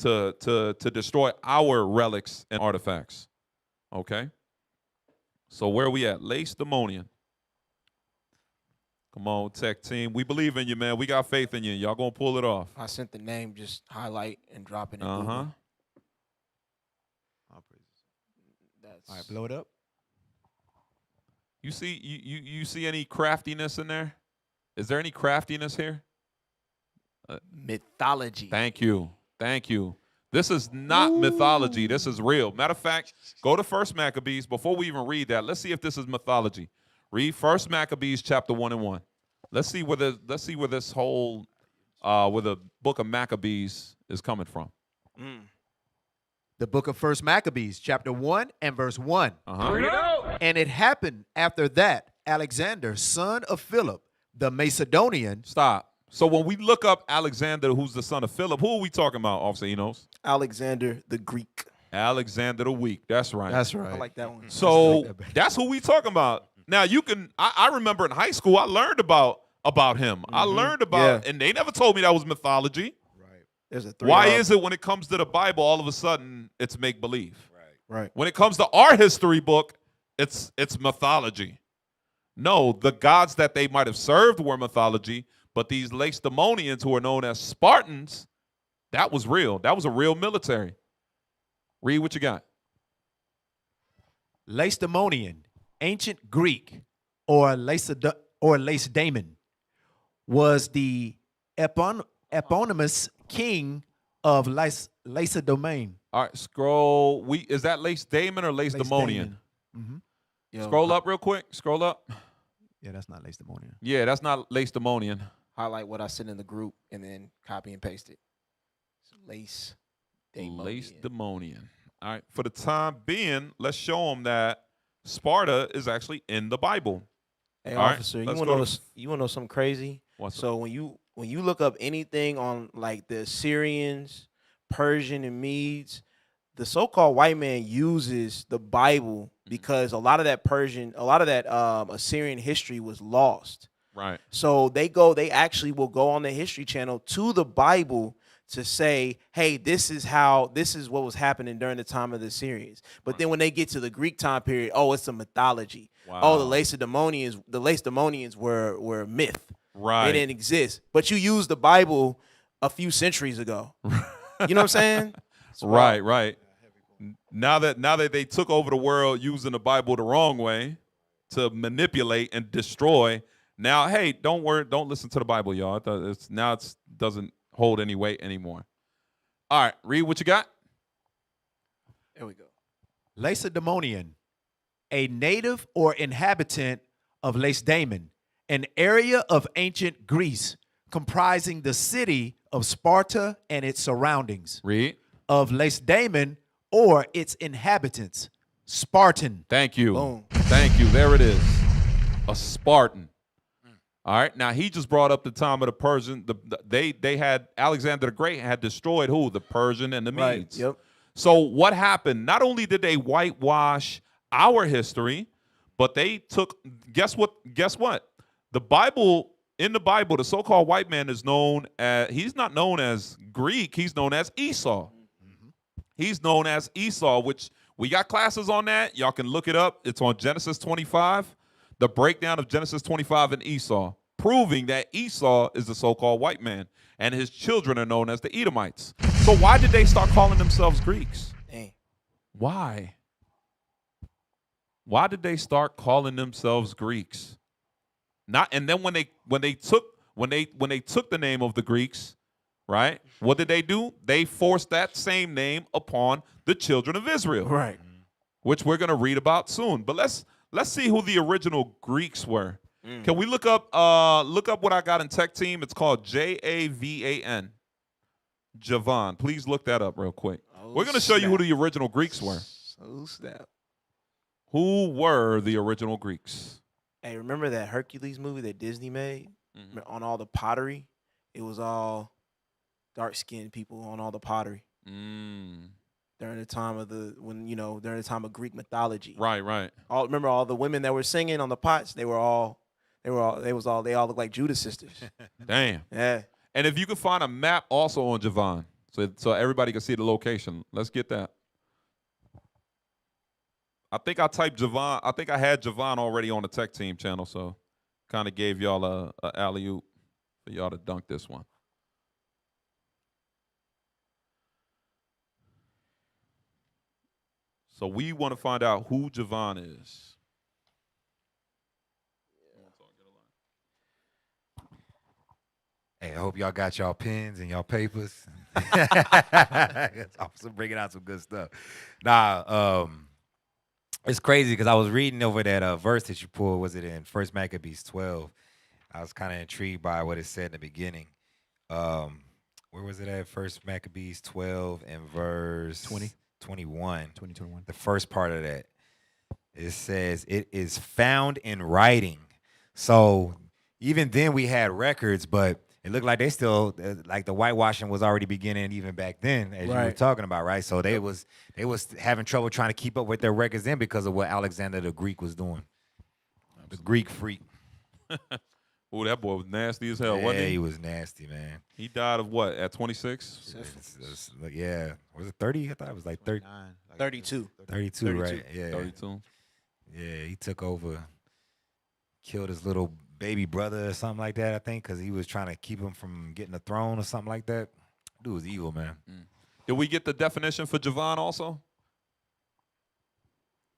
to destroy our relics and artifacts. Okay? So where are we at? Lacedaemonian. Come on, tech team. We believe in you, man. We got faith in you. Y'all gonna pull it off. I sent the name, just highlight and drop it in Uh-huh. Google. All right, blow it up. You see any craftiness in there? Is there any craftiness here? Mythology. Thank you. Thank you. This is not mythology. This is real. Matter of fact, go to 1 Maccabees. Before we even read that, let's see if this is mythology. Read 1 Maccabees chapter 1 and 1. Let's see where this whole where the book of Maccabees is coming from. The book of 1 Maccabees, chapter 1 and verse 1. Uh-huh. And it happened after that, Alexander, son of Philip, the Macedonian. Stop. So when we look up Alexander, who's the son of Philip, who are we talking about, Officer Enos? Alexander the Greek. Alexander the Weak. That's right. That's right. I like that one. So that's who we talking about. Now you can. I remember in high school I learned about him. I learned about, and they never told me that was mythology. There's a Why is it when it comes to the Bible, all of a sudden it's make believe? Right. When it comes to our history book, it's mythology. No, the gods that they might have served were mythology, but these Lacedaemonians, who are known as Spartans, that was real. That was a real military. Read what you got. Lacedaemonian, ancient Greek, or Lacedaemon, was the eponymous king of Lacedaemon. All right, scroll. Is that Lacedaemon or Lacedaemonian? Scroll up real quick. Scroll up. Yeah, that's not Lacedaemonian. Yeah, that's not Lacedaemonian. Highlight what I sent in the group and then copy and paste it. Lacedaemonian. All right, for the time being, let's show them that Sparta is actually in the Bible. Hey, All right, officer, let's you go want to know something crazy? What's So when you look up anything on like the Assyrians, Persian, and Medes, the so-called white man uses the Bible because a lot of that Assyrian history was lost. Right. So they actually will go on the History Channel to the Bible to say, hey, this is what was happening during the time of the Assyrians. But then when they get to the Greek time period, oh, it's a mythology. Wow. Oh, the Lacedaemonians were a myth. Right. They didn't exist. But you used the Bible a few centuries ago. You know what I'm saying? Right. Now that they took over the world using the Bible the wrong way to manipulate and destroy, now, hey, don't listen to the Bible, y'all. It doesn't hold any weight anymore. All right, read what you got. There we go. Lacedaemonian, a native or inhabitant of Lacedaemon, an area of ancient Greece comprising the city of Sparta and its surroundings. Read. Of Lacedaemon or its inhabitants. Spartan. Thank you. Boom. Thank you. There it is. A Spartan. All right. Now he just brought up the time of the Persian. They had Alexander the Great had destroyed who? The Persian and the Medes. Yep. So what happened? Not only did they whitewash our history, but they took. Guess what? In the Bible, the so-called white man is known as. He's not known as Greek. He's known as Esau. He's known as Esau, which we got classes on that. Y'all can look it up. It's on Genesis 25, the breakdown of Genesis 25 and Esau, proving that Esau is the so-called white man, and his children are known as the Edomites. So why did they start calling themselves Greeks? Dang. Why? Why did they start calling themselves Greeks? And then when they took the name of the Greeks, right? What did they do? They forced that same name upon the children of Israel. Right. Which we're going to read about soon. But let's see who the original Greeks were. Can we look up what I got in Tech Team? It's called Javan. Javan. Please look that up real quick. We're going to show you who the original Greeks were. Oh, snap. Who were the original Greeks? Hey, remember that Hercules movie that Disney made on all the pottery? It was all dark-skinned people on all the pottery. during the time of during the time of Greek mythology. Right, right. Remember all the women that were singing on the pots? They all looked like Judah sisters. Damn. Yeah. And if you could find a map also on Javon, so everybody can see the location, let's get that. I think I typed Javon. I think I had Javon already on the tech team channel, so kind of gave y'all a alley-oop for y'all to dunk this one. So we want to find out who Javon is. Hey, I hope y'all got y'all pens and y'all papers. Officer bringing out some good stuff. Nah, it's crazy because I was reading over that verse that you pulled. Was it in 1 Maccabees 12? I was kind of intrigued by what it said in the beginning. Where was it at? 1 Maccabees 12 and verse 21. The first part of that. It says, it is found in writing. So even then we had records, but it looked like they still, like the whitewashing was already beginning even back then, as you were talking about, right? So they was having trouble trying to keep up with their records then because of what Alexander the Greek was doing. The Greek freak. Oh, that boy was nasty as hell, wasn't he? Yeah, he was nasty, man. He died of what, at 26? Yeah. Was it 30? I thought it was like 30. 32. 32, right? Yeah. 32. Yeah, he took over, killed his little baby brother or something like that, I think, because he was trying to keep him from getting the throne or something like that. Dude was evil, man. Did we get the definition for Javon also?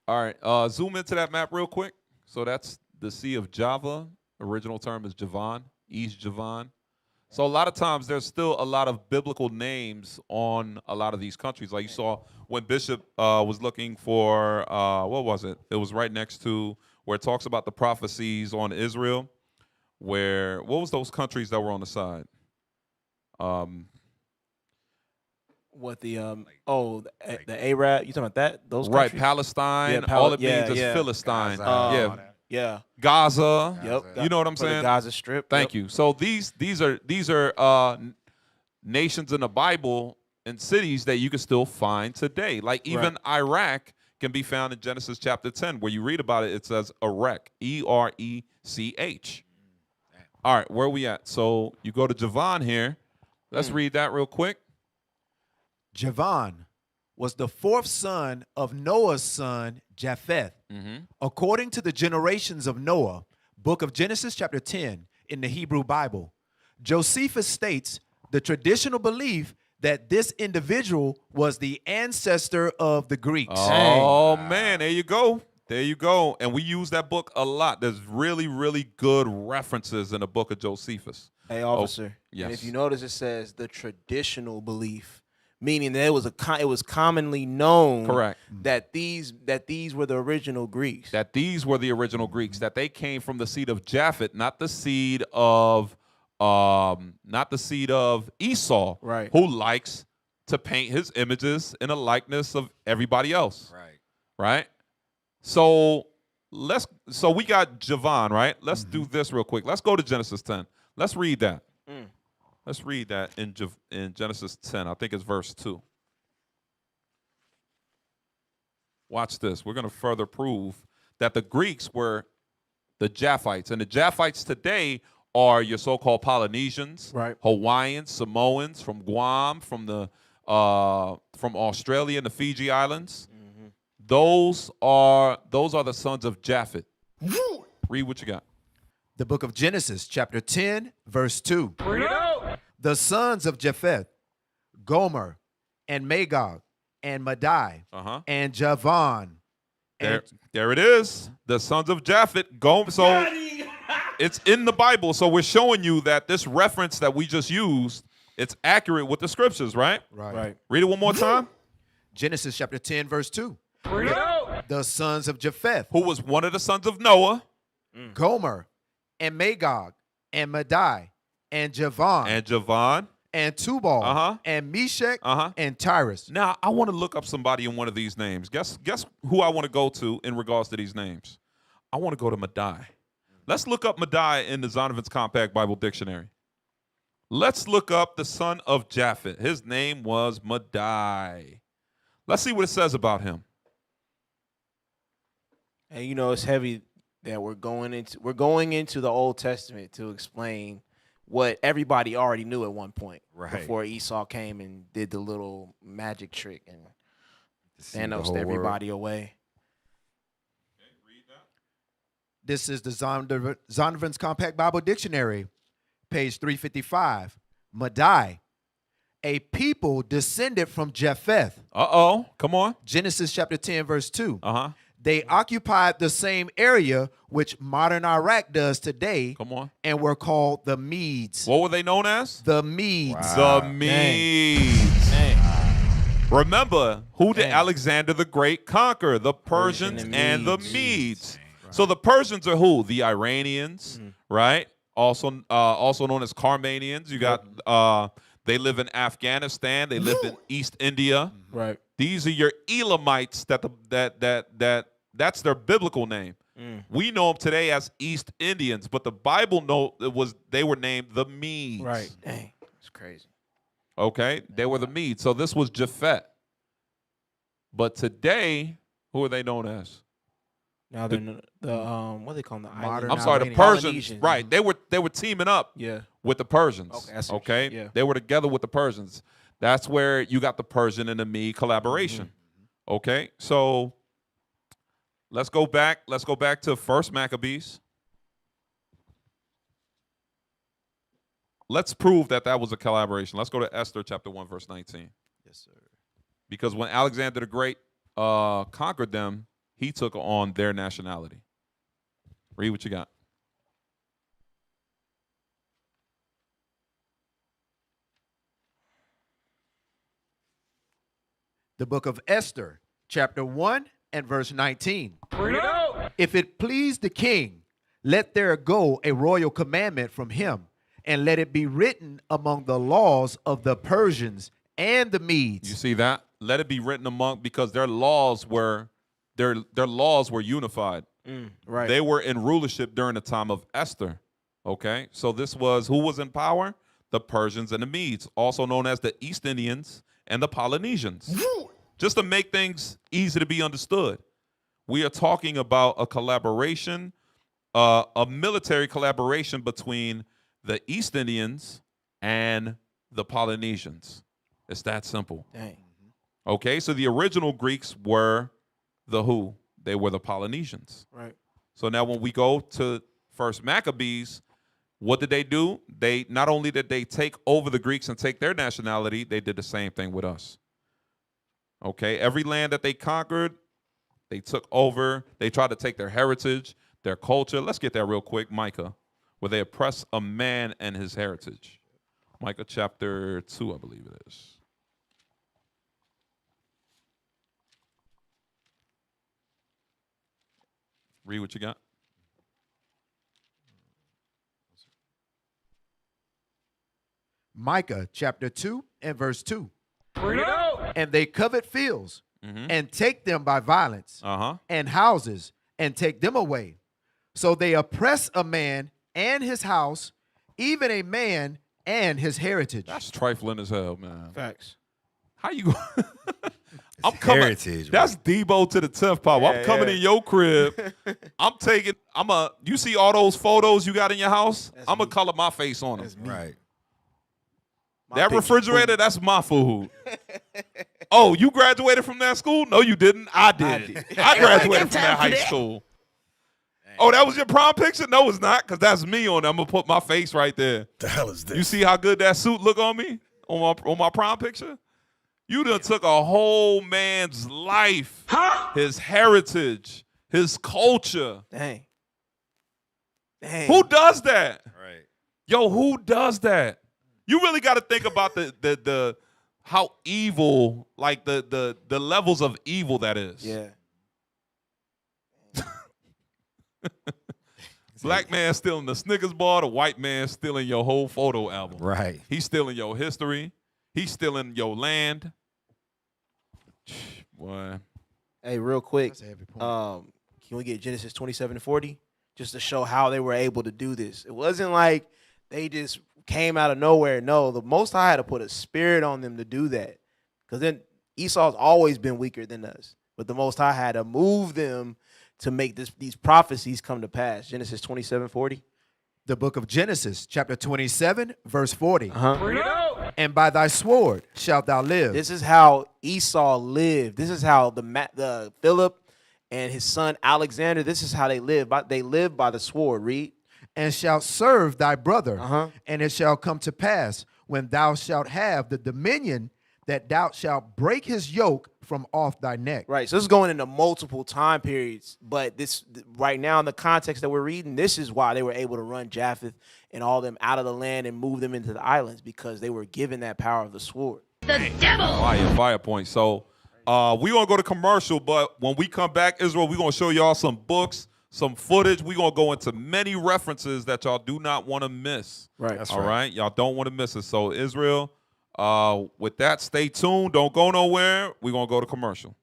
All right, zoom into that map real quick. So that's the Sea of Java. Original term is Javon, East Javon. So a lot of times there's still a lot of biblical names on a lot of these countries. Like you saw when Bishop was looking for, what was it? It was right next to where it talks about the prophecies on Israel. What was those countries that were on the side? The Arab, you talking about that? Those right, countries? Palestine. All it means is Philistine. Yeah. Gaza. Yep. You know what I'm saying? The Gaza Strip. Thank you. So these are nations in the Bible and cities that you can still find today. Like even Iraq can be found in Genesis chapter 10, where you read about it. It says Erech, E-R-E-C-H. All right, where are we at? So you go to Javon here. Let's read that real quick. Javon was the fourth son of Noah's son, Japheth. According to the generations of Noah, book of Genesis chapter 10 in the Hebrew Bible, Josephus states the traditional belief that this individual was the ancestor of the Greeks. Oh, man, there you go. There you go. And we use that book a lot. There's really, really good references in the book of Josephus. Hey, officer. Yes. And if you notice, it says the traditional belief, meaning that it was commonly known that these were the original Greeks. That these were the original Greeks. That they came from the seed of Japhet, not the seed of Esau, who likes to paint his images in a likeness of everybody else. Right. So we got Javon, right? Let's do this real quick. Let's go to Genesis 10. Let's read that. Let's read that in Genesis 10. I think it's verse 2. Watch this. We're going to further prove that the Greeks were the Japhites. And the Japhites today are your so-called Polynesians, Hawaiians, Samoans, from Guam, from Australia and the Fiji Islands. Those are the sons of Japhet. Read what you got. The book of Genesis, chapter 10, verse 2. The sons of Japheth, Gomer, and Magog, and Madai, and Javon. There it is. The sons of Japhet. Gomer. So it's in the Bible. So we're showing you that this reference that we just used, it's accurate with the scriptures, right? Right. Read it one more time. Genesis chapter 10, verse 2. The sons of Japheth, who was one of the sons of Noah, Gomer, and Magog, and Madai, and Javon, and Tubal, and Meshach, and Tyrus. Now, I want to look up somebody in one of these names. Guess who I want to go to in regards to these names? I want to go to Madai. Let's look up Madai in the Zondervan's Compact Bible Dictionary. Let's look up the son of Japhet. His name was Madai. Let's see what it says about him. And you know, it's heavy that we're going into the Old Testament to explain what everybody already knew at one point, Right. before Esau came and did the little magic trick and Deceived the Thanos whole everybody away. This is the Zondervan's Compact Bible Dictionary, page 355. Madai, a people descended from Japheth. Uh-oh. Come on. Genesis chapter 10, verse 2. Uh-huh. They occupied the same area which modern Iraq does today. Come on. And were called the Medes. What were they known as? The Medes. The Medes. Dang. Remember, who did Dang. Alexander the Great conquer? The Persians and the Medes. So the Persians are who? The Iranians, right? Also known as Carmanians. You got they live in Afghanistan. They live in East India. Right. These are your Elamites. That's their biblical name. We know them today as East Indians, but the Bible they were named the Medes. Right. Dang. It's crazy. Okay, they were the Medes. So this was Japhet. But today, who are they known as? Now they're what do they call them? The Modern I'm sorry, the Albanians. Persians. Polynesians. Right, they were teaming up. Yeah. With the Persians. Okay, I see what Okay, you're saying, yeah. they were together with the Persians. That's where you got the Persian and the Mede collaboration. Okay, so let's go back. Let's go back to First Maccabees. Let's prove that was a collaboration. Let's go to Esther chapter 1, verse 19. Yes, sir. Because when Alexander the Great conquered them, he took on their nationality. Read what you got. The book of Esther, chapter 1 and verse 19. If it please the king, let there go a royal commandment from him, and let it be written among the laws of the Persians and the Medes. You see that? Let it be written among, because their laws were unified. Right. They were in rulership during the time of Esther. Okay, so this was who was in power? The Persians and the Medes, also known as the East Indians and the Polynesians. Just to make things easy to be understood, we are talking about a collaboration, a military collaboration between the East Indians and the Polynesians. It's that simple. Dang. Okay, so the original Greeks were the who? They were the Polynesians. Right. So now when we go to First Maccabees, what did they do? They not only did they take over the Greeks and take their nationality, they did the same thing with us. Okay, every land that they conquered, they took over. They tried to take their heritage, their culture. Let's get that real quick, Micah, where they oppress a man and his heritage. Micah chapter 2, I believe it is. Read what you got. Micah chapter 2 and verse 2. And they covet fields and take them by violence, and houses and take them away. So they oppress a man and his house, even a man and his heritage. That's trifling as hell, man. Facts. How you? I'm coming. Heritage, That's Debo to the 10th power. I'm coming in your crib. You see all those photos you got in your house? I'm gonna color my face on them. Right. That refrigerator, that's my food. Oh, you graduated from that school? No, you didn't. I did. I graduated from that high school. Oh, that was your prom picture? No, it's not, because that's me on it. I'm going to put my face right there. The hell is this? You see how good that suit look on me? On my prom picture? You done took a whole man's life, his heritage, his culture. Dang. Who does that? Right. Yo, who does that? You really got to think about the how evil, like the levels of evil that is. Yeah. Black man stealing the Snickers bar, the white man stealing your whole photo album. Right. He's stealing your history. He's stealing your land. Boy. Hey, real quick, That's a heavy point. can we get Genesis 27:40 just to show how they were able to do this? It wasn't like they just came out of nowhere. No, the Most High had to put a spirit on them to do that. Because then Esau's always been weaker than us, but the Most High had to move them to make these prophecies come to pass. Genesis 27:40. The book of Genesis, chapter 27, verse 40. Uh-huh. And by thy sword shalt thou live. This is how Esau lived. This is how the Philip and his son Alexander, this is how they live. They live by the sword. Read. And shalt serve thy brother. And it shall come to pass, when thou shalt have the dominion, that thou shalt break his yoke from off thy neck. Right. So this is going into multiple time periods. But this right now in the context that we're reading, this is why they were able to run Japheth and all them out of the land and move them into the islands, because they were given that power of the sword. The devil. Fire point. So we're going to go to commercial, but when we come back, Israel, we're going to show y'all some books, some footage. We're going to go into many references that y'all do not want to miss. Right. That's all right. Y'all don't want to miss it. So Israel, with that, stay tuned. Don't go nowhere. We're going to go to commercial.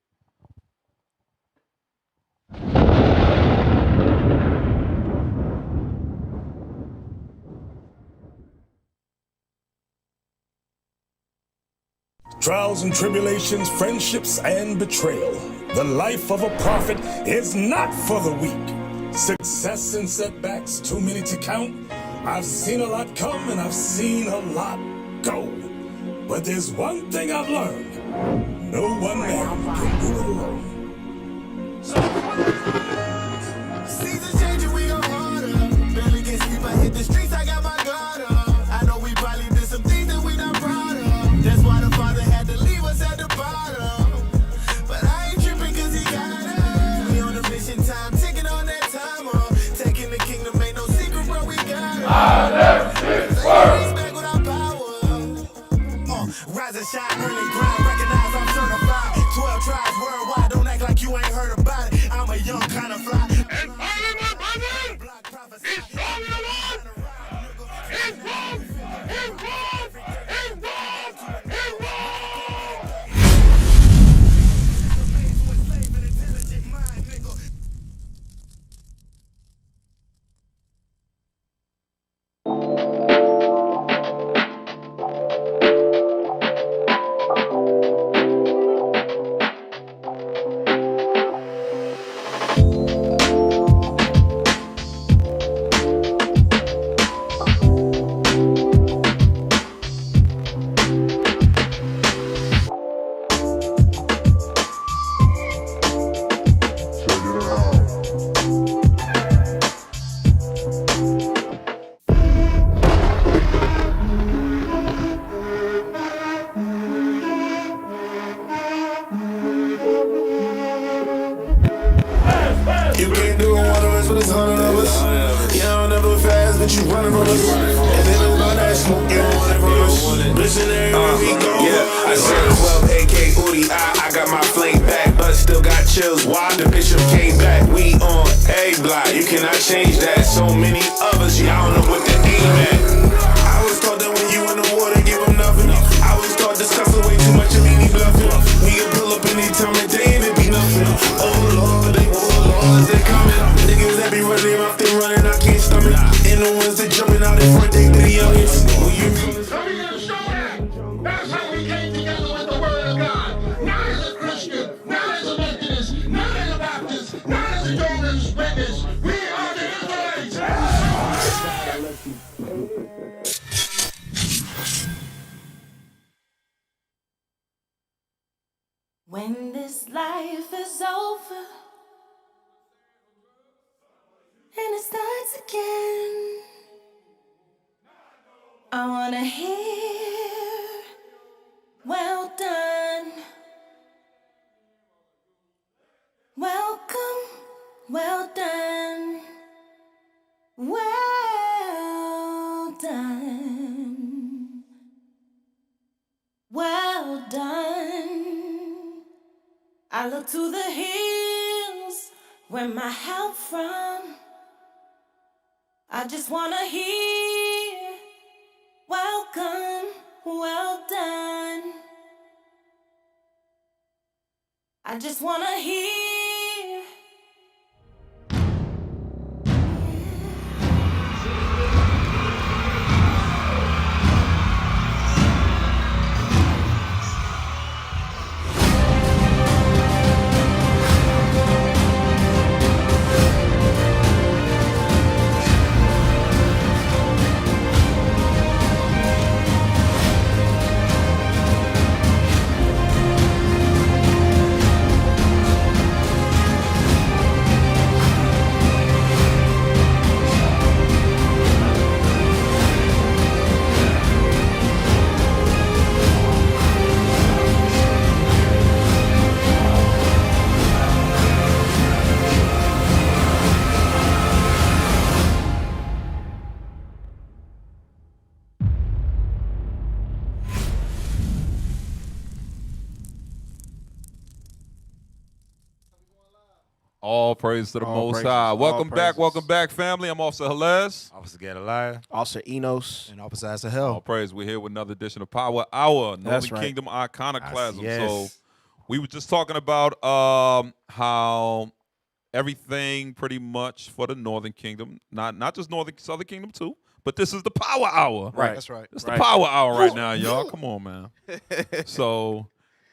Trials and tribulations, friendships and betrayal. The life of a prophet is not for the weak. Success and setbacks, too many to count. I've seen a lot come and I've seen a lot go. But there's one thing I've learned. No one man can do it alone. Seasons changing, we go harder. Barely get sleep, I hit the streets, I got my guard up. I know we probably did some things that we not proud of. That's why the Father had to leave us at the bottom. But I ain't tripping cause he got us. We on a mission, time ticking on that timer. Taking the kingdom, ain't no secret, bro, we got it. I never back with our power. Rise and shine, early grind, recognize I'm certified. 12 tribes worldwide, don't act like you ain't heard about it. I'm a young kind of fly. And all of my brother is Formula One. Involved. You can't do it, one of us, but it's 100 of us. Yeah, I'm never fast, but you running from us. And then it's about that smoke, you running from us. Listen, everywhere we go. Yeah, I said 12 AK Udi, I got my flame back, but still got chills. Why the bishop came back? We on A block, you cannot change that. So many others, yeah, I don't know what to aim at. I was taught that when you in the water, give them nothing. I was taught this cuss way too much of me, he bluffing. We can pull up anytime of day and it be nothing. Oh Lord, they warlords, they coming. Niggas that be running off, they running, I can't stomach. And the ones that jumping out in front, they the youngest. When you That's how we came together with the word of God. Not as a Christian, not as a Methodist, not as a Baptist, not as a Jehovah's Witness. We are the Israelites. When this life is over and it starts again, I wanna hear, well done, welcome, well done, well done, well done. I look to the hills where my help from. I just wanna hear, welcome, well done. I just wanna hear. All praise to the All Most praises, High. all Welcome praises. back, family. I'm Officer Helez. Officer Gedaliah. Officer Enos. And Officer as a All hell. praise. We're here with another edition of Power Hour, That's Northern right. Kingdom Iconoclasm. Yes. So we were just talking about how everything pretty much for the Northern Kingdom, not just Southern Kingdom too, but this is the Power Hour. Right. That's right. It's the Power Hour right now, y'all. Come on, man. So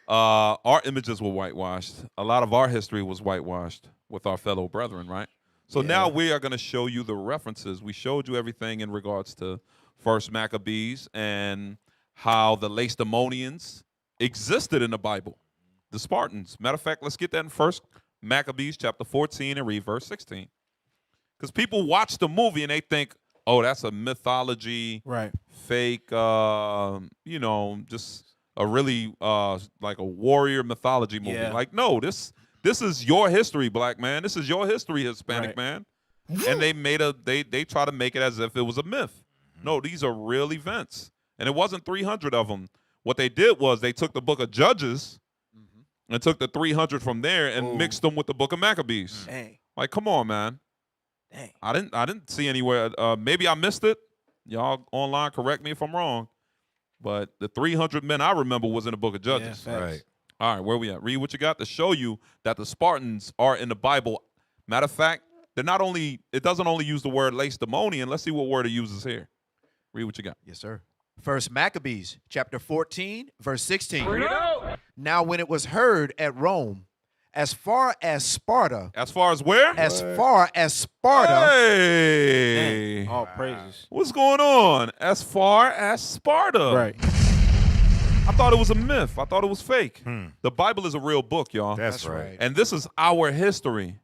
our images were whitewashed. A lot of our history was whitewashed with our fellow brethren, right? So now we are going to show you the references. We showed you everything in regards to First Maccabees and how the Lacedaemonians existed in the Bible. The Spartans. Matter of fact, let's get that in First Maccabees chapter 14 and read verse 16. Because people watch the movie and they think, oh, that's a mythology, Right. fake, just a really like a warrior mythology movie. Yeah. Like, no, this is your history, black man. This is your history, Hispanic Right. man. And they they try to make it as if it was a myth. No, these are real events. And it wasn't 300 of them. What they did was they took the book of Judges and took the 300 from there and mixed them with the book of Maccabees. Dang. Like, come on, man. Dang. I didn't see anywhere. Maybe I missed it. Y'all online, correct me if I'm wrong. But the 300 men I remember was in the book of Judges. Yeah, facts. Right. All right, where we at? Read what you got to show you that the Spartans are in the Bible. Matter of fact, they're not only, it doesn't only use the word Lacedaemonian. Let's see what word it uses here. Read what you got. Yes, sir. First Maccabees, chapter 14, verse 16. Now when it was heard at Rome, as far as Sparta, As far as where? Hey. Dang. All praises. What's going on? As far as Sparta. Right. I thought it was a myth. I thought it was fake. The Bible is a real book, y'all. That's right. And this is our history.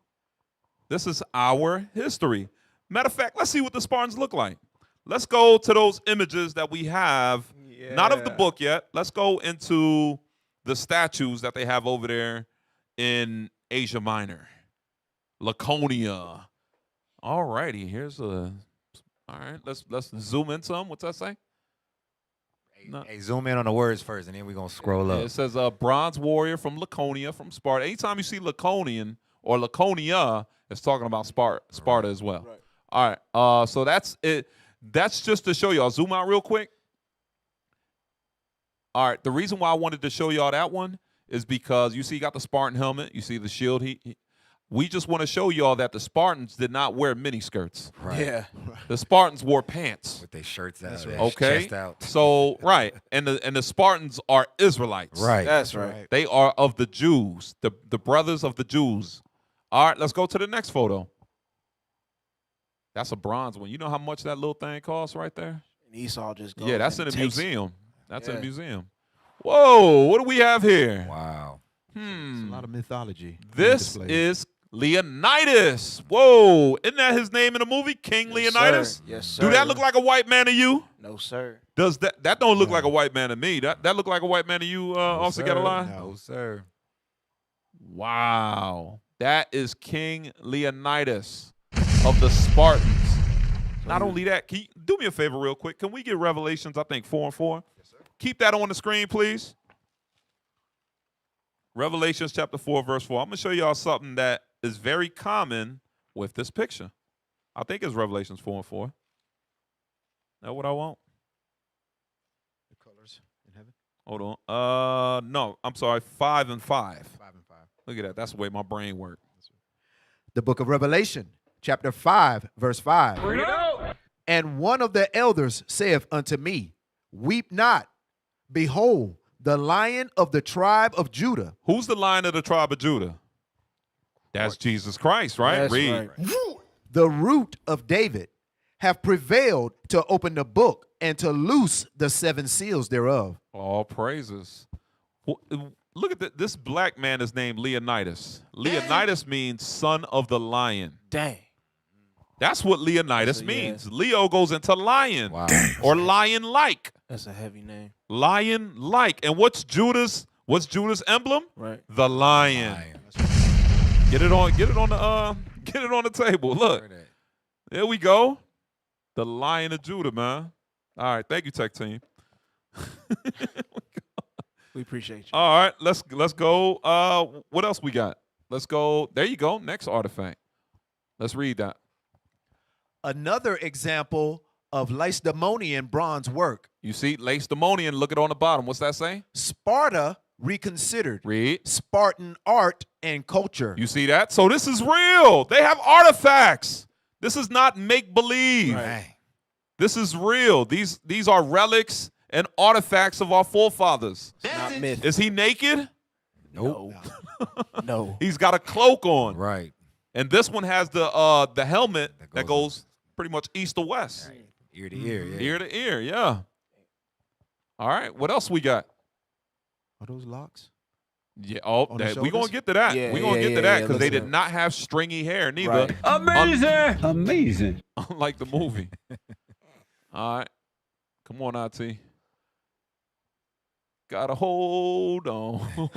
This is our history. Matter of fact, let's see what the Spartans look like. Let's go to those images that we have, not of the book yet. Let's go into the statues that they have over there in Asia Minor, Laconia. All righty, here's a. All right, let's zoom in some. What's that say? No. Hey, zoom in on the words first, and then we're going to scroll up. It says a bronze warrior from Laconia, from Sparta. Anytime you see Laconian or Laconia, it's talking about Sparta as well. Right. All right, so that's it. That's just to show y'all. Zoom out real quick. All right, the reason why I wanted to show y'all that one is because you see you got the Spartan helmet. You see the shield. We just want to show y'all that the Spartans did not wear miniskirts. Right. Yeah. The Spartans wore pants. With their shirts out. That's their right. Okay. chest out. So, right. And the Spartans are Israelites. Right. That's right. They are of the Jews, the brothers of the Jews. All right, let's go to the next photo. That's a bronze one. You know how much that little thing costs right there? And Esau just goes Yeah, that's in and a takes it. museum. That's in a Yeah. museum. Whoa, what do we have here? Wow. It's a lot of mythology. This is Leonidas. Whoa, isn't that his name in the movie, King Yes, Leonidas? sir. Yes, sir. Do that look like a white man to you? No, sir. Does that don't look like a white man to me? That look like a white man to you, Officer Gedaliah? No, sir. Wow. That is King Leonidas of the Spartans. Not only that, can you do me a favor real quick? Can we get Revelations, I think, 4 and 4? Yes, sir. Keep that on the screen, please. Revelations chapter 4, verse 4. I'm going to show y'all something that is very common with this picture. I think it's Revelations 4 and 4. That's what I want. The colors in heaven. Hold on. No, I'm sorry, 5 and 5. 5 and 5. Look at that. That's the way my brain works. The book of Revelation, chapter 5, verse 5. And one of the elders saith unto me, weep not. Behold, the Lion of the tribe of Judah. Who's the Lion of the tribe of Judah? That's Jesus Christ, right? That's Read. right. The root of David, have prevailed to open the book and to loose the 7 seals thereof. All praises. Look at this black man is named Leonidas. Leonidas means son of the lion. Dang. That's what Leonidas means. Leo goes into lion. Wow. Or lion-like. That's a heavy name. Lion-like. And what's Judah's emblem? Right. The lion. Get it on the table. Look. There we go. The Lion of Judah, man. All right, thank you, tech team. We appreciate you. All right, let's go. What else we got? let's go. There you go. Next artifact. Let's read that. Another example of Lacedaemonian bronze work. You see, Lacedaemonian, look it on the bottom. What's that say? Sparta reconsidered. Read. Spartan art and culture. You see that? So this is real. They have artifacts. This is not make-believe. Right. This is real. These are relics and artifacts of our forefathers. Not myth. Is he naked? Nope. No. He's got a cloak on. Right. And this one has the helmet that goes pretty much east to west. Right. Ear to ear. Yeah. Ear to ear, yeah. All right, what else we got? Are those locks? Yeah, On the we're going shoulders? to get to that. Yeah, we're going to yeah, get to yeah, that yeah, because they let's did not have stringy hair neither. Right. Amazing. Amazing. Unlike the movie. All right. Come on, IT. Gotta hold on.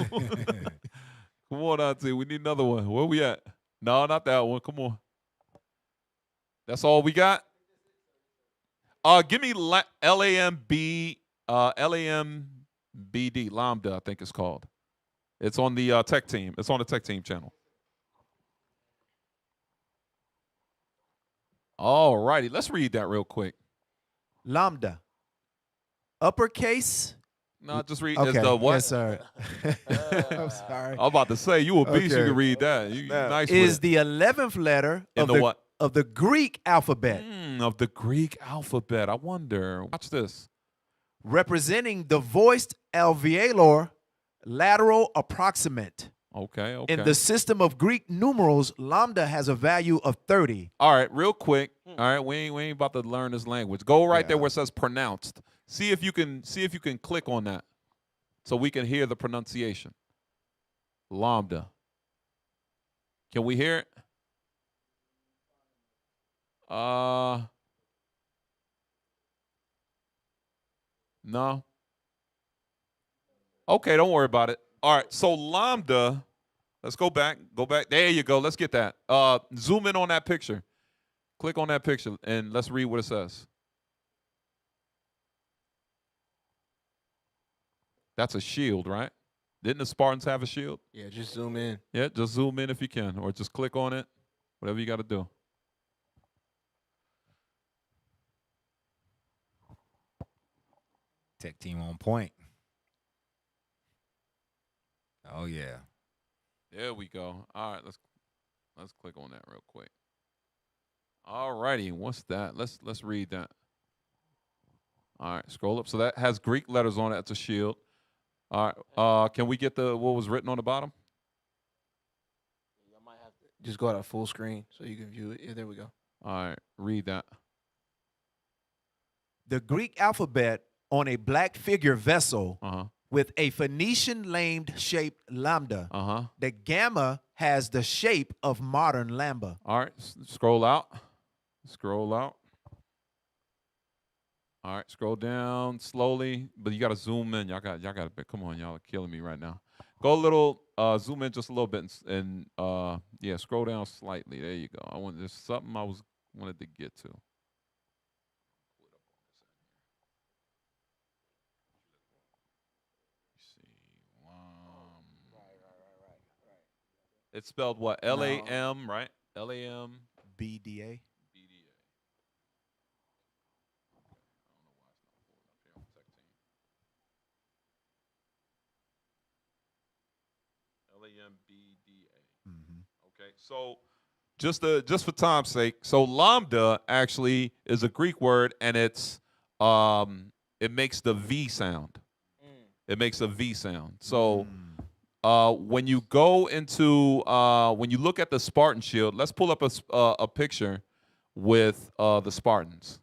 Come on, IT. We need another one. Where we at? No, not that one. Come on. That's all we got? Give me LAMBD, Lambda, I think it's called. It's on the tech team. It's on the tech team channel. All righty. Let's read that real quick. Lambda. Uppercase. No, just read. Okay. It's the what? Yes, sir. I'm sorry. I'm about to say, you a beast. You Okay. can read that. You nice Is with it. the 11th letter In of the what? of the Greek alphabet, Of the Greek alphabet. I wonder. Watch this. representing the voiced alveolar lateral approximant. Okay, okay. In the system of Greek numerals, lambda has a value of 30. All right, real quick. All right, we ain't about to learn this language. Go right there where it says pronounced. See if you can click on that, so we can hear the pronunciation. Lambda. Can we hear it? No. Okay, don't worry about it. All right, so lambda. Let's go back. Go back. There you go. Let's get that. Zoom in on that picture. Click on that picture and let's read what it says. That's a shield, right? Didn't the Spartans have a shield? Yeah, just zoom in. Yeah, just zoom in if you can, or just click on it. Whatever you got to do. Tech team on point. Oh yeah. There we go. All right, let's click on that real quick. All righty, what's that? Let's read that. All right, scroll up. So that has Greek letters on it. That's a shield. All right, can we get what was written on the bottom? Just go out full screen so you can view it. Yeah, there we go. All right, read that. The Greek alphabet on a black figure vessel Uh-huh. with a Phoenician lamed shaped lambda. Uh-huh. The gamma has the shape of modern lambda. All right, scroll out. Scroll out. All right, scroll down slowly, but you got to zoom in. Y'all got come on, y'all are killing me right now. Go a little, zoom in just a little bit, and yeah, scroll down slightly. There you go. There's something I wanted to get to. It's spelled what? L-A-M, right? L-A-M. BDA. L-A-M-B-D-A. Okay, so just for time's sake, so lambda actually is a Greek word, and it makes the V sound. It makes a V sound. So when you go into when you look at the Spartan shield, let's pull up a picture with the Spartans.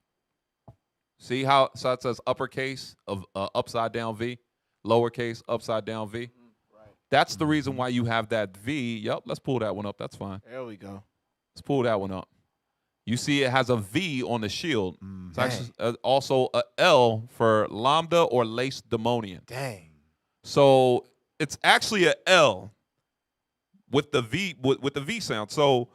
See how so it says uppercase of upside down V, lowercase upside down V. Right. That's the reason why you have that V. Yep, let's pull that one up. That's fine. There we go. Let's pull that one up. You see it has a V on the shield. It's actually also a L for lambda or Lacedaemonian. Dang. So it's actually a L with the V with the V sound. So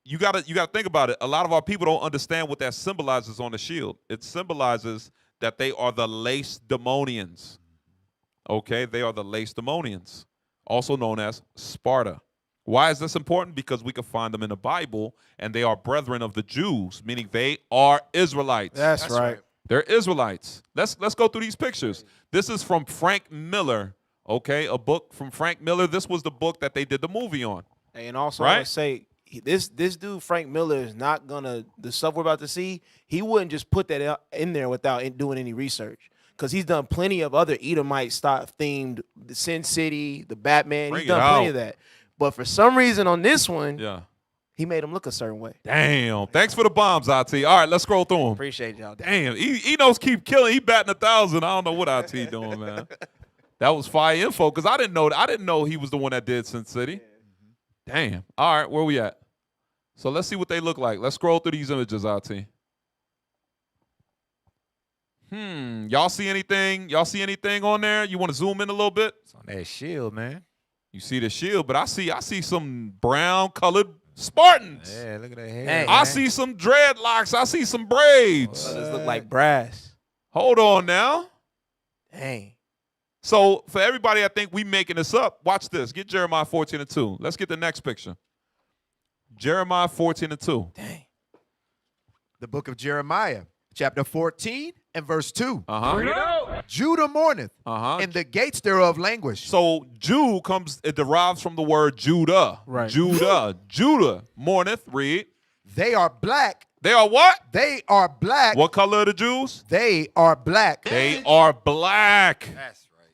you gotta think about it. A lot of our people don't understand what that symbolizes on the shield. It symbolizes that they are the Lacedaemonians. Okay, they are the Lacedaemonians, also known as Sparta. Why is this important? Because we can find them in the Bible, and they are brethren of the Jews, meaning they are Israelites. That's right. They're Israelites. Let's go through these pictures. This is from Frank Miller, okay? A book from Frank Miller. This was the book that they did the movie on. And also, I want to say, this dude, Frank Miller, is not going to, the stuff we're about to see, he wouldn't just put that in there without doing any research. Because he's done plenty of other Edomite-themed, the Sin City, the Batman. He's done plenty of that. But for some reason on this one, he made him look a certain way. Damn. Thanks for the bombs, IT. All right, let's scroll through them. Appreciate y'all. Damn. Enos keep killing. He batting 1,000. I don't know what IT doing, man. That was fire info because I didn't know he was the one that did Sin City. Damn. All right, where we at? So let's see what they look like. Let's scroll through these images, IT. Y'all see anything? Y'all see anything on there? You want to zoom in a little bit? It's on that shield, man. You see the shield, but I see some brown colored Spartans. Yeah, look at that hair. Hey, I see some dreadlocks. I see some braids. Those look like brass. Hold on now. Dang. So for everybody, I think we making this up. Watch this. Get Jeremiah 14:2. Let's get the next picture. Jeremiah 14:2. Dang. The book of Jeremiah, chapter 14 and verse 2. Uh-huh. Judah mourneth, and the gates thereof languish. So Jew it derives from the word Judah. Right. Judah mourneth, read. They are black. They are what? They are black. What color are the Jews? They are black. They are black. That's right.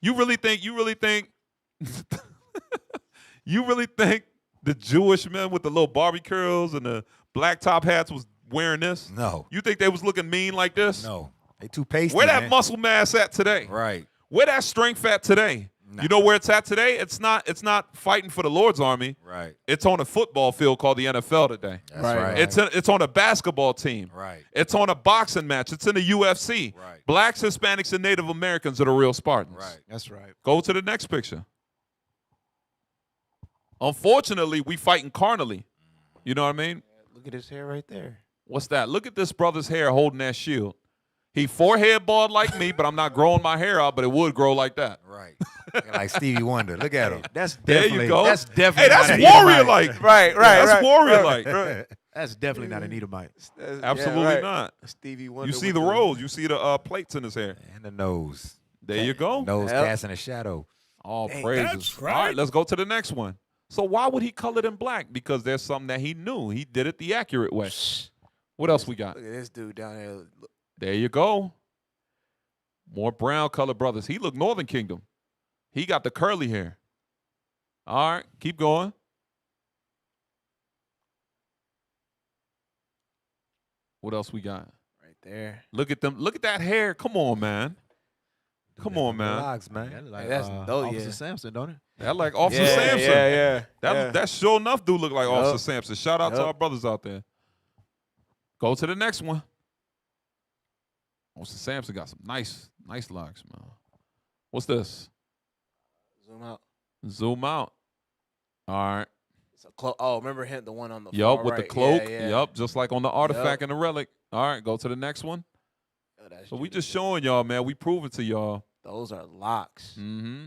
You really think you really think the Jewish men with the little Barbie curls and the black top hats was wearing this? No. You think they was looking mean like this? No. They too pasty. Where that man. muscle mass at today? Right. Where that strength at today? Nah. You know where it's at today? It's not fighting for the Lord's army. Right. It's on a football field called the NFL today. That's right. It's on a basketball team. Right. It's on a boxing match. It's in the UFC. Right. Blacks, Hispanics, and Native Americans are the real Spartans. Right. That's right. Go to the next picture. Unfortunately, we fighting carnally. You know what I mean? Look at his hair right there. What's that? Look at this brother's hair holding that shield. He forehead bald like me, but I'm not growing my hair out, but it would grow like that. Right. Like Stevie Wonder. Look at him. That's There definitely. you go. That's definitely. Hey, that's not an warrior-like. Edomite. Right. That's warrior-like. That's definitely not an Edomite. Absolutely not. Stevie Wonder. You see the rolls. You see the plates in his hair. And the nose. There you go. Nose casting a shadow. All Dang, praises. that's right. All right, let's go to the next one. So why would he color them black? Because there's something that he knew. He did it the accurate way. What else we got? Look at this dude down there. There you go. More brown colored brothers. He looked Northern Kingdom. He got the curly hair. All right, keep going. What else we got? Right there. Look at them. Look at that hair. Come on, man. Come on, man. Logs, man. Like, That's dope, Officer yeah. Samson, don't it? That like Officer Yeah, Samson. yeah. That sure enough do look like Yup. Officer Samson. Shout out to Yup. our brothers out there. Go to the next one. Officer Samson got some nice locks, man. What's this? Zoom out. Zoom out. All right. Oh, remember him, the one on the Yup, far with the right. cloak. Yeah, yeah. Yup, just like on the artifact and the relic. All right, go to the next one. Oh, that's So we Judas. just showing y'all, man. We proving to y'all. Those are locks. Mm-hmm.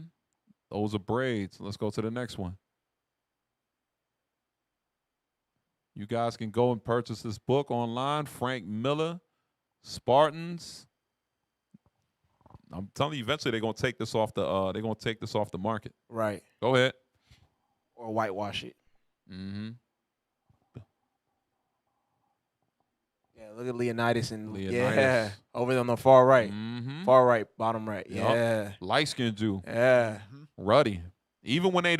Those are braids. Let's go to the next one. You guys can go and purchase this book online. Frank Miller, Spartans. I'm telling you, eventually they're gonna take this off the market. Right. Go ahead. Or whitewash it. Mm-hmm. Yeah, look at Leonidas and Leonidas. yeah, over there on the far right. Mm-hmm. Far right, bottom right. Yup. Yeah. Light-skinned Jew. Yeah. Ruddy. Even when they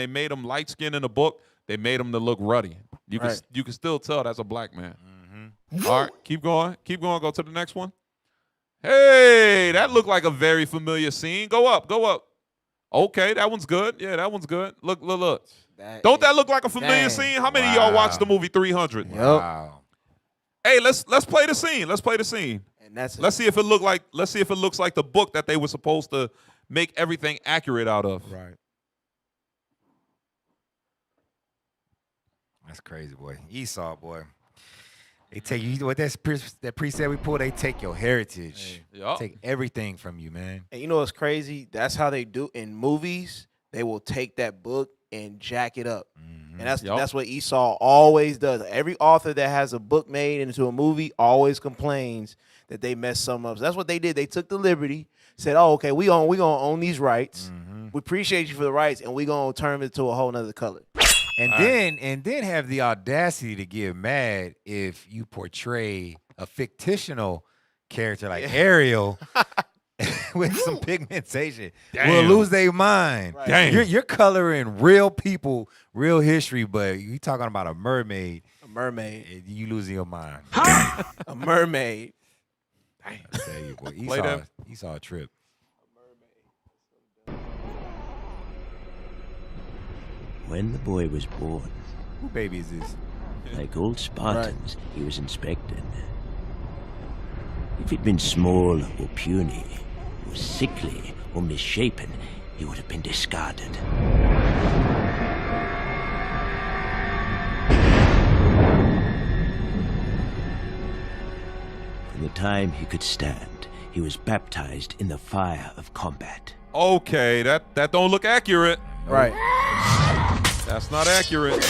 made him light skinned in the book, they made him to look ruddy. You can still tell that's a black man. Mm-hmm. All right, keep going. Keep going. Go to the next one. Hey, that looked like a very familiar scene. Go up. Okay, that one's good. Yeah, that one's good. Look. Don't that look like a familiar scene? How many of y'all watched the movie 300? Wow. Hey, let's play the scene. Let's play the scene. And that's Let's see if it looks like the book that they were supposed to make everything accurate out of. Right. That's crazy, boy. Esau, boy. They take you. What that preset we pull, they take your heritage. Yup. Take everything from you, man. And you know what's crazy? That's how they do in movies. they will take that book and jack it up. And Yup. that's what Esau always does. Every author that has a book made into a movie always complains that they messed something up. So that's what they did. They took the liberty, said, "Oh, okay, we gonna own these rights. We appreciate you for the rights, and we gonna turn it to a whole nother color." And then have the audacity to get mad if you portray a fictional character like Ariel with some pigmentation. Will lose their mind. Right. Damn. You're coloring real people, real history, but you talking about a mermaid. A mermaid. You losing your mind. A mermaid. I tell you, boy, Play them. Esau a trip. When the boy was born, Who baby is this? like all Spartans, he was inspected. If he'd been small or puny, or sickly or misshapen, he would have been discarded. From the time he could stand, he was baptized in the fire of combat. Okay, that don't look accurate. Right. That's not accurate.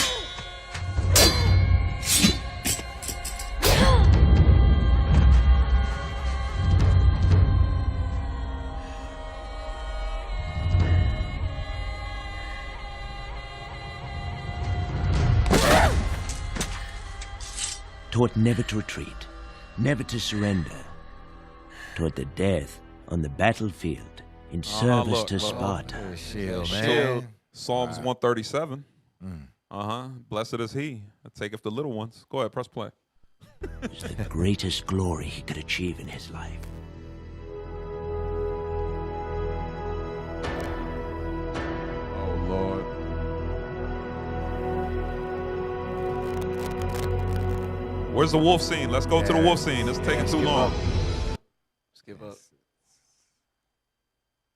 Taught never to retreat, never to surrender. Taught the death on the battlefield in service look, to look. Sparta. Shield, Shield. man. Psalms 137. Blessed is he that taketh the little ones. Go ahead, press play. It was the greatest glory he could achieve in his life. Oh, Lord. Where's the wolf scene? Let's go to the wolf scene. It's taking too long. Let's give up.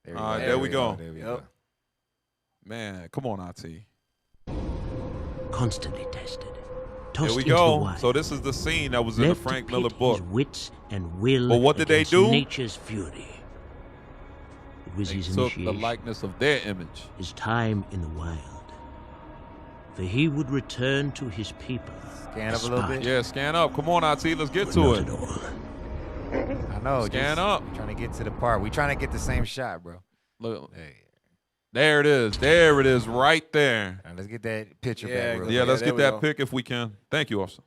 There All right, there we go. There we go. Man, come on, RT. Constantly tested. Here Tossed we into the go. wild. So this is the scene that was in the Left to Frank pit Miller his book. wits and will But what did they against do? Nature's fury. It was They his took the initiation, likeness of their image. his time in the wild. For he would return to his people. Scan up a little bit. Yeah, scan up. Come on, RT. Let's get to Not it. at all. I know. Scan up. Trying to get to the part. We trying to get the same shot, bro. Look. Hey. There it is. There it is right there. All right, let's get that picture Yeah, back, bro. Yeah, let's there get we that go. pic if we can. Thank you, officer.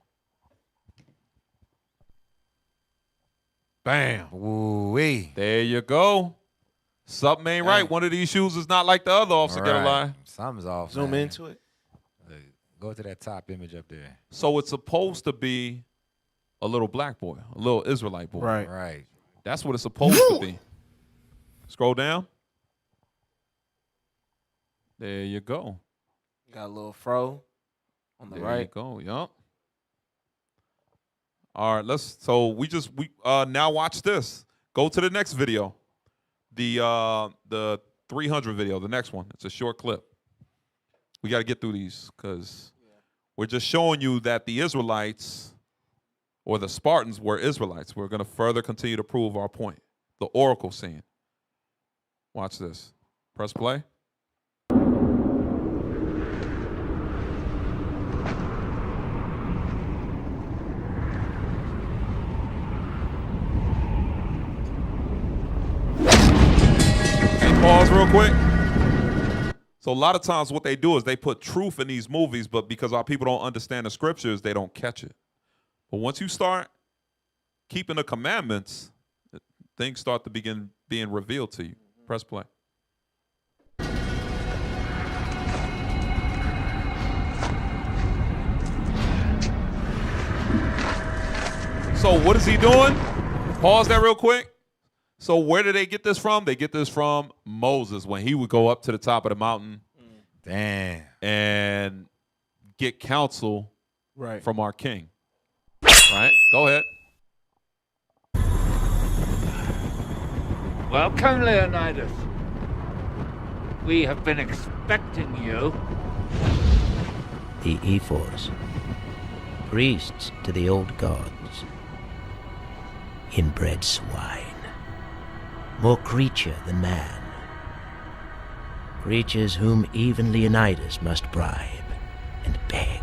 Bam. Ooh-wee. There you go. Something ain't right. One of these shoes is not like the other, officer. Get a lie. Something's off. Zoom man. into it. Look, go to that top image up there. So it's supposed to be a little black boy, a little Israelite boy. Right. Right. That's what it's supposed to be. Scroll down. There you go. Got a little fro on the There you right. go. Yup. All right, so we now watch this. Go to the next video. The 300 video, the next one. It's a short clip. We got to get through these because we're just showing you that the Israelites or the Spartans were Israelites. We're going to further continue to prove our point. The oracle scene. Watch this. Press play. Pause real quick. So a lot of times what they do is they put truth in these movies, but because our people don't understand the scriptures, they don't catch it. But once you start keeping the commandments, things start to begin being revealed to you. Press play. So what is he doing? Pause that real quick. So where did they get this from? They get this from Moses when he would go up to the top of the mountain and get counsel from our king. Right? Go ahead. Welcome, Leonidas. We have been expecting you. The ephors, priests to the old gods, inbred swine, more creature than man, creatures whom even Leonidas must bribe and beg.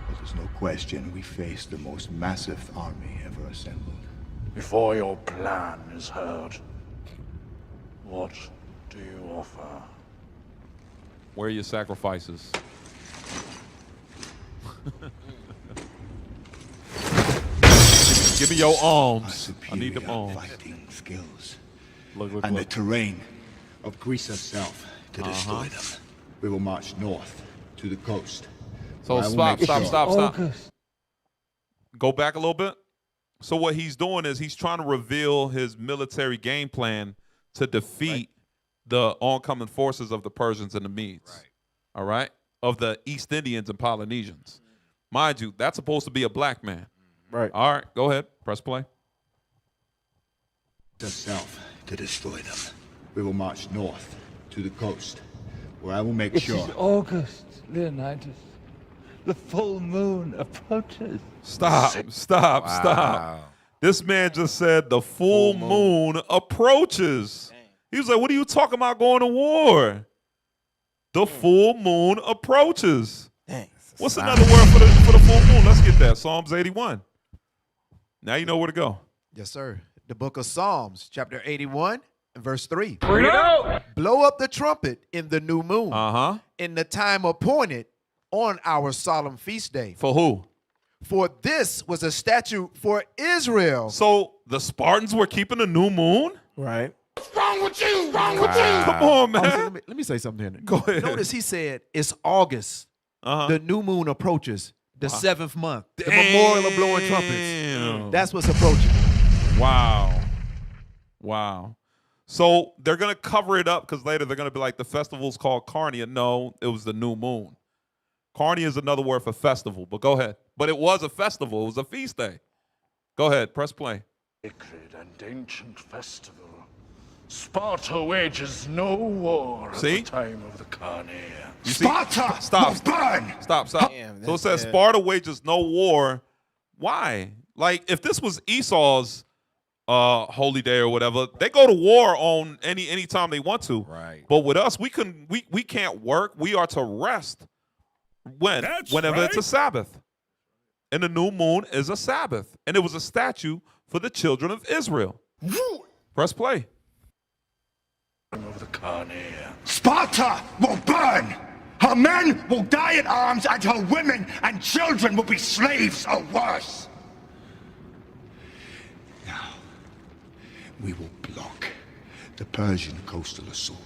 Well, there's no question we face the most massive army ever assembled. Before your plan is heard, what do you offer? Where are your sacrifices? Give me your arms. I need them arms. Fighting skills Look, and the look. terrain of Greece herself to destroy them. We will march north to the coast. So where I will make sure- stop. Go back a little bit. So what he's doing is he's trying to reveal his military game plan to defeat the oncoming forces of the Persians and the Medes. All right? Of the East Indians and Polynesians. Mind you, that's supposed to be a black man. Right. All right, go ahead. Press play. Herself to destroy them. We will march north to the coast, where I will make It sure. is August, Leonidas. The full moon approaches. Stop. This man just said the full moon approaches. He was like, what are you talking about going to war? The full moon approaches. Dang. What's another word for the full moon? Let's get that. Psalms 81. Now you know where to go. Yes, sir. The book of Psalms, chapter 81, and verse 3. Bring it out. Blow up the trumpet in the new moon, in the time appointed on our solemn feast day. For who? For this was a statute for Israel. So the Spartans were keeping the new moon? Right. What's wrong with you? Wrong with you? Come on, man. Also, let me say something here. Go ahead. Notice he said it's August. The new moon approaches. The 7th month. The memorial of blowing trumpets. That's what's approaching. Wow. So they're going to cover it up because later they're going to be like, the festival's called Carnia. No, it was the new moon. Carnia is another word for festival, but go ahead. But it was a festival. It was a feast day. Go ahead. Press play. Sacred and ancient festival. Sparta wages no war at the time of the Carnia. You see? Stop. Burn! Stop. Damn, So it says yeah. Sparta wages no war. Why? Like, if this was Esau's holy day or whatever, they go to war on any time they want to. Right. But with us, we can't work. We are to rest whenever it's a Sabbath. And the new moon is a Sabbath. And it was a statute for the children of Israel. Press play. Of the Carnia. Sparta will burn! Her men will die at arms, and her women and children will be slaves or worse. Now, we will block the Persian coastal assault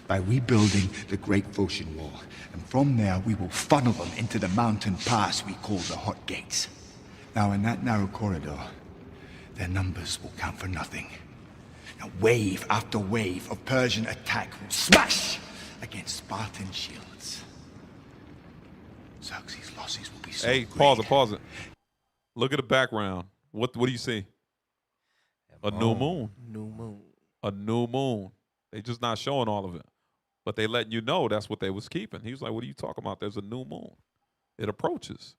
by rebuilding the Great Phocian Wall, and from there we will funnel them into the mountain pass we call the Hot Gates. Now, in that narrow corridor, their numbers will count for nothing. Now, wave after wave of Persian attack will smash against Spartan shields. Xerxes' losses will be so Hey, great. pause it. Look at the background. What do you see? A new moon. New moon. A new moon. They just not showing all of it. But they letting you know that's what they was keeping. He was like, what are you talking about? There's a new moon. It approaches.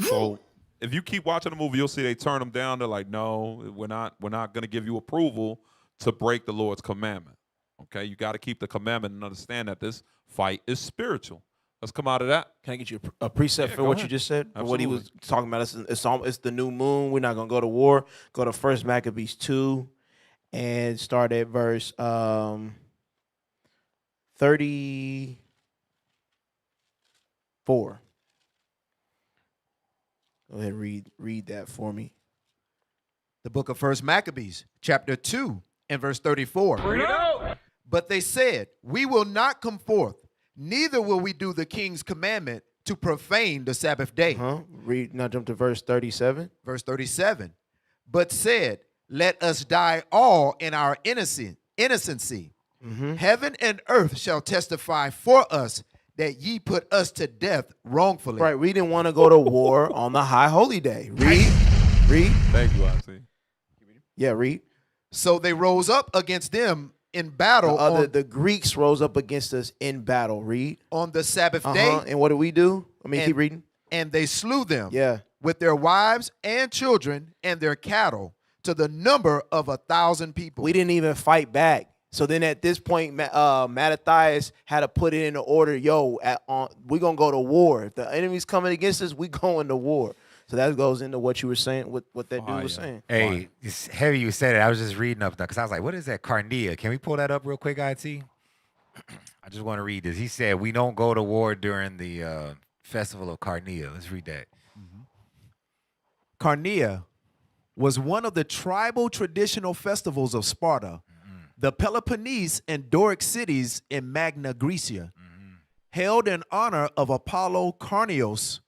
So if you keep watching the movie, you'll see they turn them down. They're like, no, we're not going to give you approval to break the Lord's commandment. Okay? You got to keep the commandment and understand that this fight is spiritual. Let's come out of that. Can I get you a precept for go what ahead. you just said? For what he was Absolutely. talking about? It's the new moon. We're not going to go to war. Go to 1 Maccabees 2 and start at verse 34. Go ahead and read that for me. The book of 1 Maccabees, chapter 2, and verse 34. Bring it out. But they said, we will not come forth, neither will we do the king's commandment to profane the Sabbath day. Read, now jump to verse 37. Verse 37. But said, let us die all in our innocency. Heaven and earth shall testify for us that ye put us to death wrongfully. Right, we didn't want to go to war on the high holy day. Read. Thank you, I.C. Yeah, read. So they rose up against them in battle. The Greeks rose up against us in battle. Read. On the Sabbath day. And what do we do? Keep reading. And they slew them. Yeah. With their wives and children and their cattle to the number of 1,000 people. We didn't even fight back. So then at this point, Mattathias had to put it in order. We're going to go to war. If the enemy's coming against us, we going to war. So that goes into what you were saying, what that dude was saying. Hey, it's heavy you said it. I was just reading up because I was like, what is that carnea? Can we pull that up real quick, IT? I just want to read this. He said, we don't go to war during the festival of Carnea. Let's read that. Carnea was one of the tribal traditional festivals of Sparta, the Peloponnese and Doric cities in Magna Graecia, held in honor of Apollo Carneos,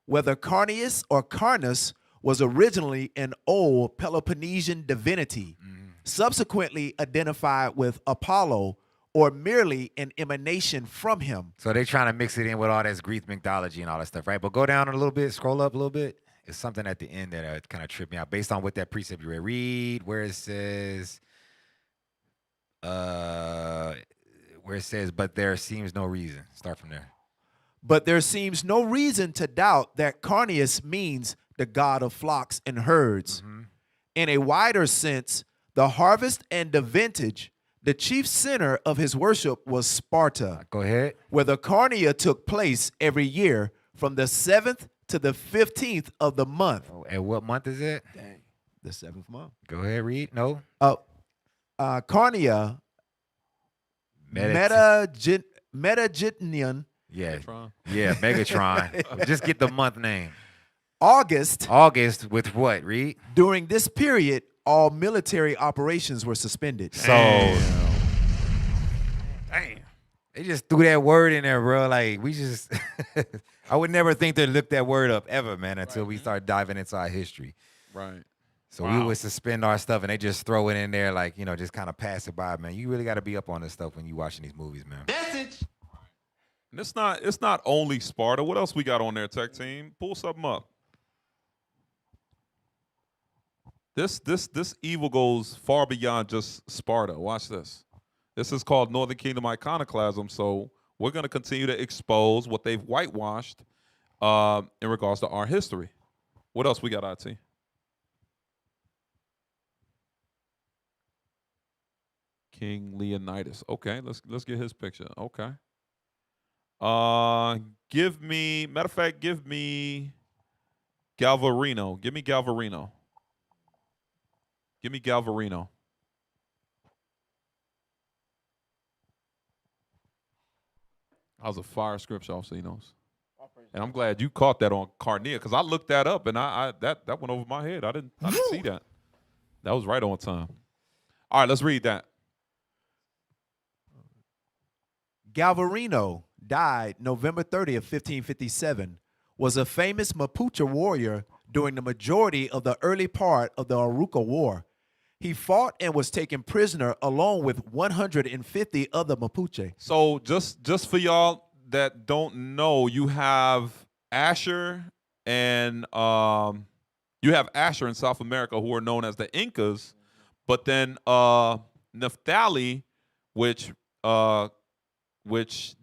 whether Carneus or Carnus was originally an old Peloponnesian divinity, subsequently identified with Apollo, or merely an emanation from him. So they're trying to mix it in with all this Greek mythology and all that stuff, right? But go down a little bit, scroll up a little bit. It's something at the end that kind of tripped me out based on what that precept you read. Read where it says, but there seems no reason. Start from there. But there seems no reason to doubt that Carneus means the god of flocks and herds. In a wider sense, the harvest and the vintage, the chief center of his worship was Sparta. Go ahead. Where the Carnea took place every year from the 7th to the 15th of the month. And what month is it? Dang. The 7th month. Go ahead, read. No. Carnea, Metagitnian. Yeah. Yeah, Megatron. Just get the month name. August. August with what? Read. During this period, all military operations were suspended. So, damn. They just threw that word in there, bro. Like, we just, I would never think they'd look that word up ever, man, until we start diving into our history. Right. So we would suspend our stuff and they just throw it in there, like, just kind of pass it by, man. You really got to be up on this stuff when you watching these movies, man. Message. And it's not only Sparta. What else we got on there, tech team? Pull something up. This evil goes far beyond just Sparta. Watch this. This is called Northern Kingdom Iconoclasm. So we're going to continue to expose what they've whitewashed in regards to our history. What else we got, IT? King Leonidas. Okay, let's get his picture. Okay. Give me Galvarino. Give me Galvarino. Give me Galvarino. I was a fire scripture officer, he knows. And I'm glad you caught that on Carnea because I looked that up and that went over my head. I didn't see that. That was right on time. All right, let's read that. Galvarino died November 30th, 1557, was a famous Mapuche warrior during the majority of the early part of the Aruca War. He fought and was taken prisoner along with 150 other Mapuche. So just for y'all that don't know, you have Asher and you have Asher in South America who are known as the Incas, but then Naphtali, which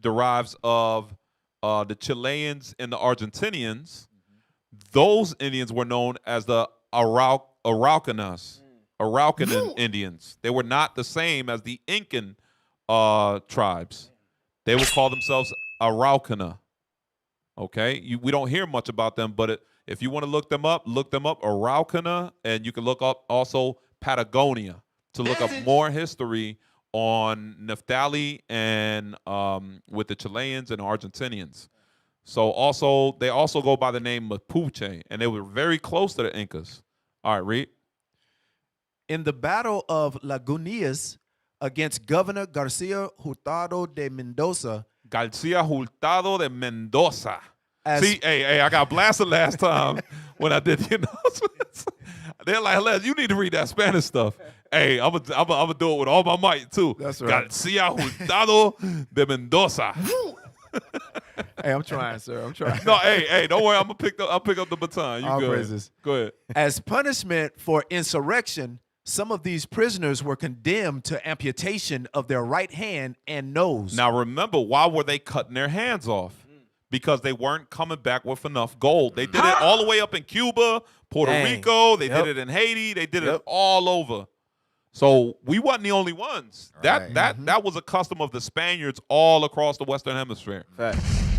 derives of the Chileans and the Argentinians, those Indians were known as the Araucanas. Araucan Indians. They were not the same as the Incan tribes. They would call themselves Araucana. Okay? We don't hear much about them, but if you want to look them up, Araucana, and you can look up also Patagonia to look up more history on Naphtali and with the Chileans and Argentinians. So they also go by the name Mapuche, and they were very close to the Incas. All right, read. In the Battle of Lagunias against Governor Garcia Hurtado de Mendoza. See, hey, I got blasted last time when I did the announcements. They're like, Les, you need to read that Spanish stuff. Hey, I'm gonna do it with all my might too. That's right. Garcia Hurtado de Mendoza. Hey, I'm trying, sir. I'm trying. No, hey, don't worry. I'll pick up the baton. You All good? praises. Go ahead. As punishment for insurrection, some of these prisoners were condemned to amputation of their right hand and nose. Now remember, why were they cutting their hands off? Because they weren't coming back with enough gold. They did it all the way up in Cuba, Puerto Rico. They did it in Haiti. They did it all over. So we wasn't the only ones. That was a custom of the Spaniards all across the Western Hemisphere.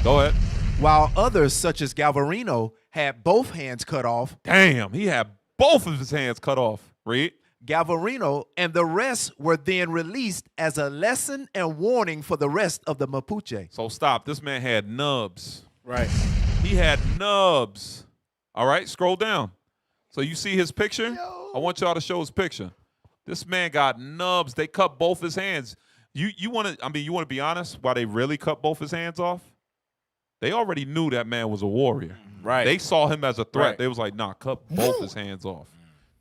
Go ahead. While others, such as Galvarino, had both hands cut off. Damn, he had both of his hands cut off. Read. Galvarino and the rest were then released as a lesson and warning for the rest of the Mapuche. So stop. This man had nubs. Right. He had nubs. All right, scroll down. So you see his picture? I want y'all to show his picture. This man got nubs. They cut both his hands. You want to be honest, why they really cut both his hands off? They already knew that man was a warrior. Right. They saw him as a threat. Right. They was like, nah, cut both his hands off.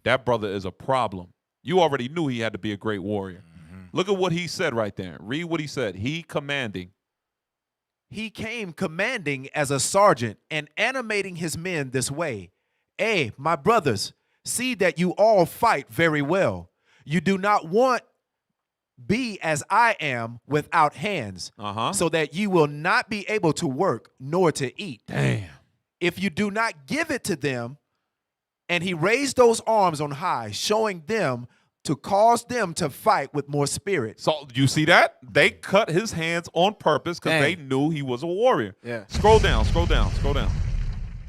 That brother is a problem. You already knew he had to be a great warrior. Look at what he said right there. Read what he said. He commanding. He came commanding as a sergeant and animating his men this way. Hey, my brothers, see that you all fight very well. You do not want be as I am without hands, so that you will not be able to work nor to eat. Damn. If you do not give it to them, and he raised those arms on high, showing them to cause them to fight with more spirit. So you see that? They cut his hands on purpose because they knew he was a warrior. Yeah. Scroll down, scroll down, scroll down.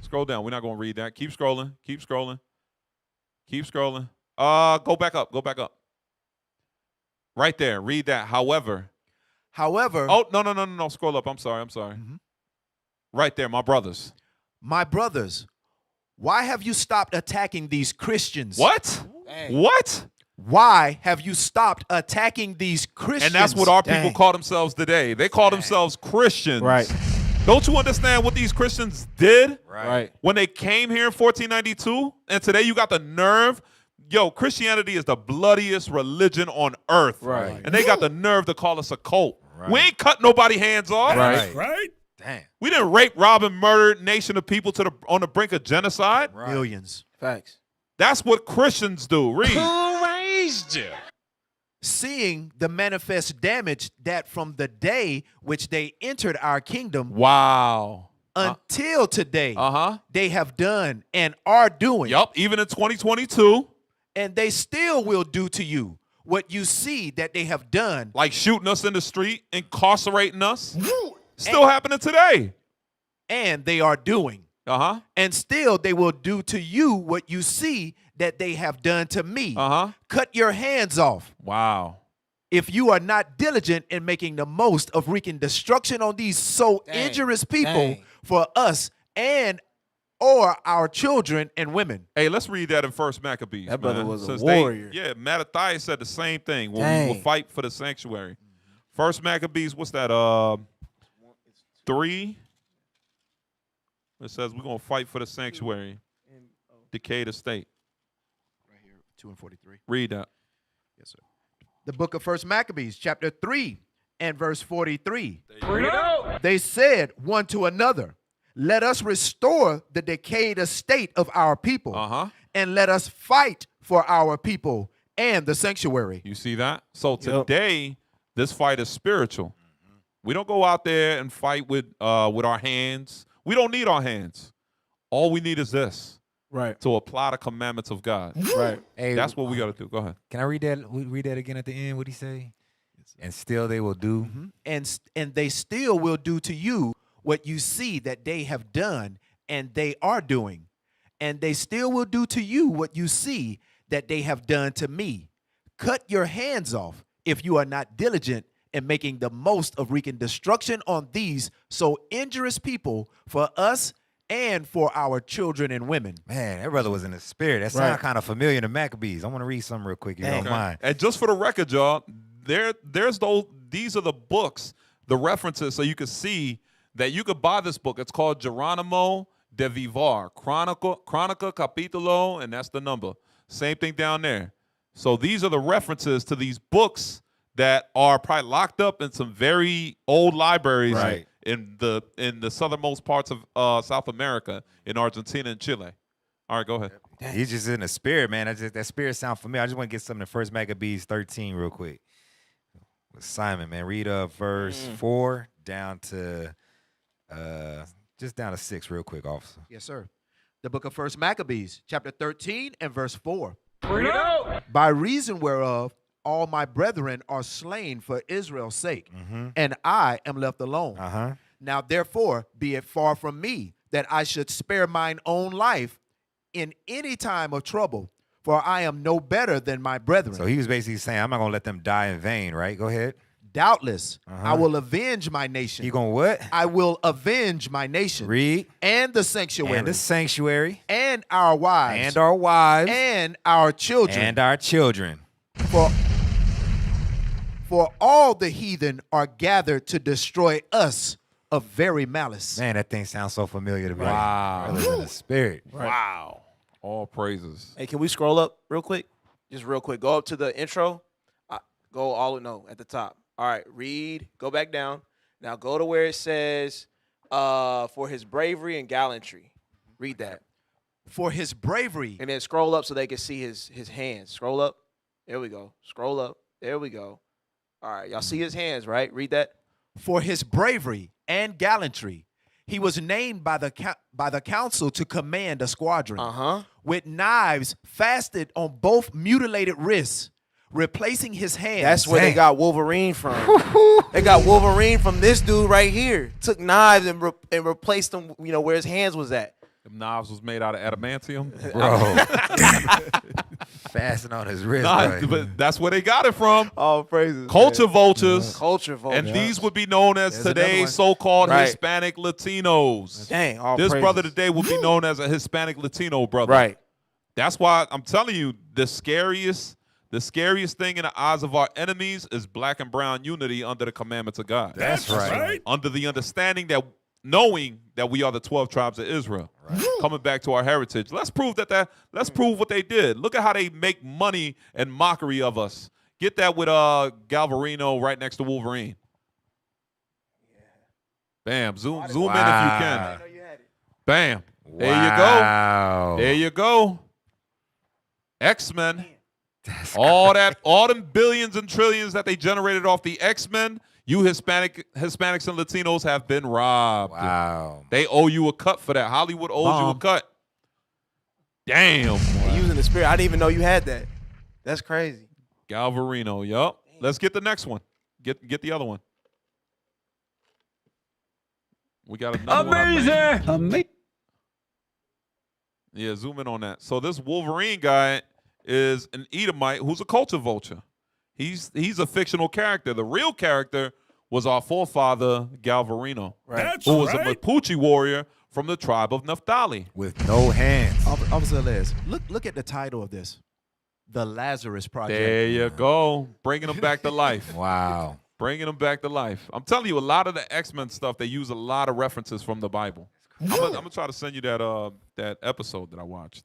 Scroll down. We're not going to read that. Keep scrolling, keep scrolling. Keep scrolling. Go back up, go back up. Right there, read that. However. Oh, no. Scroll up. I'm sorry. Right there, my brothers. My brothers, why have you stopped attacking these Christians? What? Dang. What? Why have you stopped attacking these Christians? And that's what our people call themselves today. They call themselves Christians. Right. Don't you understand what these Christians did? Right. When they came here in 1492, and today you got the nerve. Yo, Christianity is the bloodiest religion on earth. Right. And they got the nerve to call us a cult. Right. We ain't cut nobody hands off. Right. Damn. We didn't rape, rob, and murder a nation of people on the brink of genocide. Right. Millions. Facts. That's what Christians do. Read. Who raised you? Seeing the manifest damage that from the day which they entered our kingdom Wow. until today they have done and are doing. Yup, even in 2022. And they still will do to you what you see that they have done. Like shooting us in the street, incarcerating us. Still happening today. And they are doing. And still they will do to you what you see that they have done to me. Cut your hands off. Wow. If you are not diligent in making the most of wreaking destruction on these so injurious people for us and or our children and women. Hey, let's read that in First Maccabees. That brother man. was a Since warrior. Mattathias said the same thing when we will fight for the sanctuary. First Maccabees, what's that? 3. It says we're going to fight for the sanctuary. Decatur State. Right here, 2 and 43. Read that. Yes, sir. The book of First Maccabees, chapter 3 and verse 43. They said one to another, let us restore the decayed estate of our people, and let us fight for our people and the sanctuary. You see that? So today, this fight is spiritual. We don't go out there and fight with our hands. We don't need our hands. All we need is this. Right. To apply the commandments of God. Right. Hey, that's what we got to do. Go ahead. Can I read that? Read that again at the end. What did he say? And still they will do. And they still will do to you what you see that they have done and they are doing. And they still will do to you what you see that they have done to me. Cut your hands off if you are not diligent in making the most of wreaking destruction on these so injurious people for us and for our children and women. Man, that brother was in the spirit. That sounds kind of familiar to Maccabees. I want to read something real quick, if you don't mind. And just for the record, y'all, these are the books, the references, so you can see that you could buy this book. It's called Geronimo de Vivar, Chronica Capitulo, and that's the number. Same thing down there. So these are the references to these books that are probably locked up in some very old libraries in the southernmost parts of South America, in Argentina and Chile. All right, go ahead. He's just in the spirit, man. That spirit sound familiar. I just want to get something in First Maccabees 13 real quick. Simon, man, read verse 4 down to just down to 6 real quick, officer. Yes, sir. The book of First Maccabees, chapter 13 and verse 4. Bring it out. By reason whereof all my brethren are slain for Israel's sake, and I am left alone. Now therefore be it far from me that I should spare mine own life in any time of trouble, for I am no better than my brethren. So he was basically saying, I'm not going to let them die in vain, right? Go ahead. Doubtless, I will avenge my nation. You going to what? I will avenge my nation. Read. And the sanctuary. And the sanctuary. And our wives. And our wives. And our children. And our children. For all the heathen are gathered to destroy us of very malice. Man, that thing sounds so familiar to me. Wow. I live in the spirit. Right. Wow. All praises. Hey, can we scroll up real quick? Just real quick. Go up to the intro. Go all no at the top. All right, read. Go back down. Now go to where it says, for his bravery and gallantry. Read that. For his bravery. And then scroll up so they can see his hands. Scroll up. There we go. Scroll up. There we go. All right, y'all see his hands, right? Read that. For his bravery and gallantry, he was named by the council to command a squadron. With knives fastened on both mutilated wrists, replacing his hands. That's where they got Wolverine from. They got Wolverine from this dude right here. Took knives and replaced them, where his hands was at. Them knives was made out of adamantium. Bro. Fasten on his wrist. But that's where they got it from. All praises. Culture vultures. Culture vultures. And these would be known as There's today's so-called Right. Hispanic Latinos. Dang, all This praises. brother today would be known as a Hispanic Latino brother. Right. That's why I'm telling you, the scariest thing in the eyes of our enemies is black and brown unity under the commandments of God. That's right. Under the understanding that, knowing that we are the 12 tribes of Israel. Right. Coming back to our heritage. Let's prove let's prove what they did. Look at how they make money and mockery of us. Get that with Galvarino right next to Wolverine. Bam. Zoom in if you can. Bam. There you go. There you go. X-Men. All them billions and trillions that they generated off the X-Men, you Hispanics and Latinos have been robbed. Wow. They owe you a cut for that. Hollywood owes you a cut. Damn. Using the spirit. I didn't even know you had that. That's crazy. Galvarino, yup. Let's get the next one. Get the other one. We got another one. Amazing. Yeah, zoom in on that. So this Wolverine guy is an Edomite who's a culture vulture. He's a fictional character. The real character was our forefather Galvarino, who was a Mapuche warrior from the tribe of Naphtali. With no hands. Officer Les, look at the title of this. The Lazarus Project. There you go. Bringing them back to life. Wow. Bringing them back to life. I'm telling you, a lot of the X-Men stuff, they use a lot of references from the Bible. I'm gonna try to send you that episode that I watched.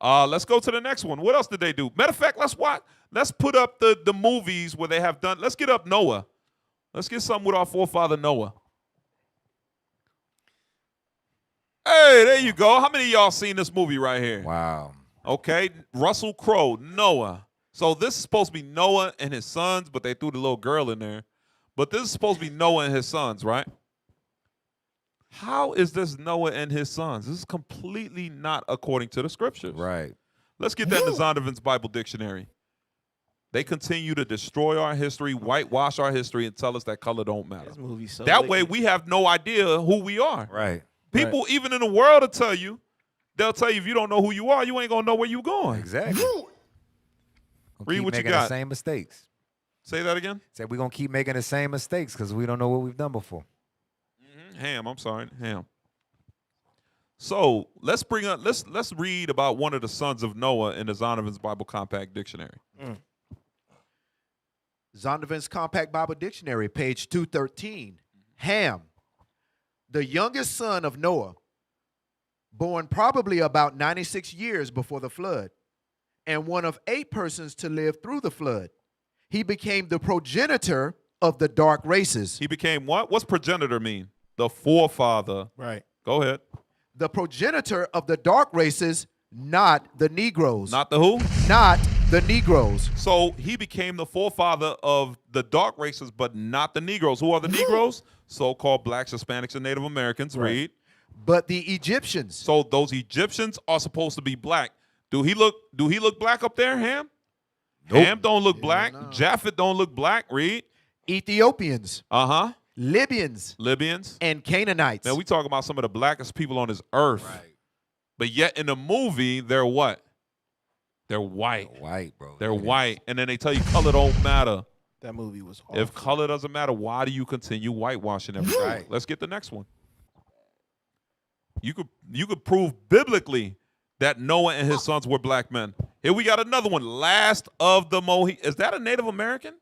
Let's go to the next one. What else did they do? Matter of fact, let's put up the movies where they have done. Let's get up Noah. Let's get something with our forefather Noah. Hey, there you go. How many of y'all seen this movie right here? Wow. Okay, Russell Crowe, Noah. So this is supposed to be Noah and his sons, but they threw the little girl in there. But this is supposed to be Noah and his sons, right? How is this Noah and his sons? This is completely not according to the scriptures. Right. Let's get that in the Zondervan's Bible Dictionary. They continue to destroy our history, whitewash our history, and tell us that color don't matter. This movie's so That wicked. way we have no idea who we are. Right. People, even in the world, will tell you, they'll tell you if you don't know who you are, you ain't going to know where you're going. Exactly. Read what you making got. the same mistakes. Say that again? Said we're going to keep making the same mistakes because we don't know what we've done before. Ham, I'm sorry, Ham. So let's read about one of the sons of Noah in the Zondervan's Bible Compact Dictionary. Zondervan's Compact Bible Dictionary, page 213. Ham, the youngest son of Noah, born probably about 96 years before the flood, and one of 8 persons to live through the flood. He became the progenitor of the dark races. He became what? What's progenitor mean? The forefather. Right. Go ahead. The progenitor of the dark races, not the Negroes. Not the who? Not the Negroes. So he became the forefather of the dark races, but not the Negroes. Who are the Negroes? So-called blacks, Hispanics, and Native Americans. Right. Read. But the Egyptians. So those Egyptians are supposed to be black. Do he look black up there, Ham? Nope. Ham don't look black. Japhet don't look black. Read. Ethiopians, Libyans, and Canaanites. Now we talk about some of the blackest people on this earth. Right. But yet in the movie, they're what? They're white. They're white, bro. They're white. And then they tell you color don't matter. That movie was awful. If color doesn't matter, why do you continue whitewashing everything? Right. Let's get the next one. You could prove biblically that Noah and his sons were black men. Here we got another one. Last of the Mohicans. Is that a Native American?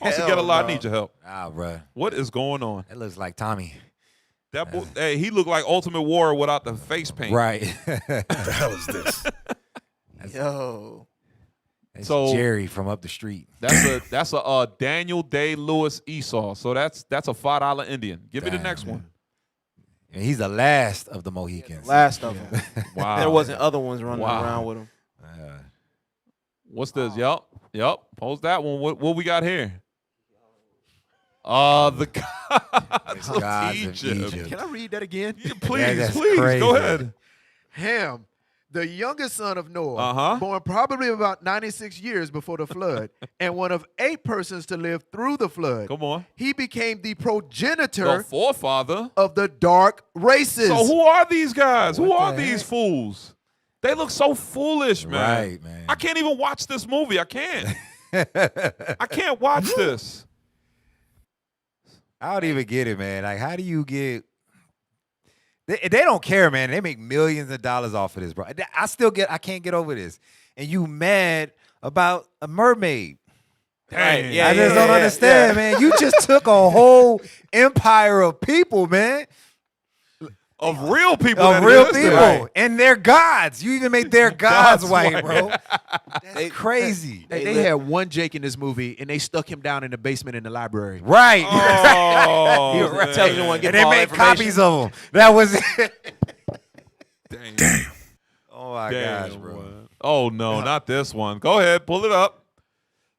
Also get a lot. Need your help. Nah, bro. What is going on? That looks like Tommy. That boy, hey, he looked like Ultimate Warrior without the face paint. Right. What the hell is this? Yo. That's So- Jerry from up the street. That's a Daniel Day-Lewis Esau. So that's a $5 Indian. Give me the Damn, next man. one. And he's the last of the Mohicans. Last of them. Wow. There wasn't other ones running Wow. around with him. What's this? Yup. Post that one. What we got here? The gods of Gods of Egypt. Egypt. Can I read that again? Yeah, please, that's please, crazy. go ahead. Ham, the youngest son of Noah, born probably about 96 years before the flood, and one of 8 persons to live through the flood. Come on. He became the progenitor The forefather of the dark races. So who are these guys? Who What are the these heck? fools? They look so foolish, man. Right, man. I can't even watch this movie. I can't. I can't watch this. I don't even get it, man. Like, how do you get? They don't care, man. They make millions of dollars off of this, bro. I can't get over this. And you mad about a mermaid? Dang. I just don't understand, man. You just took a whole empire of people, man. Of real people. Of that real existed. people. Right. And their gods. You even made their gods God's white, white. bro. That's crazy. They had one Jake in this movie, and they stuck him down in the basement in the library. Right. Oh, He was man. intelligent one. And they made copies of them. That was it. Damn. Oh, my Damn, gosh, bro. man. Oh, no, not this one. Go ahead. Pull it up.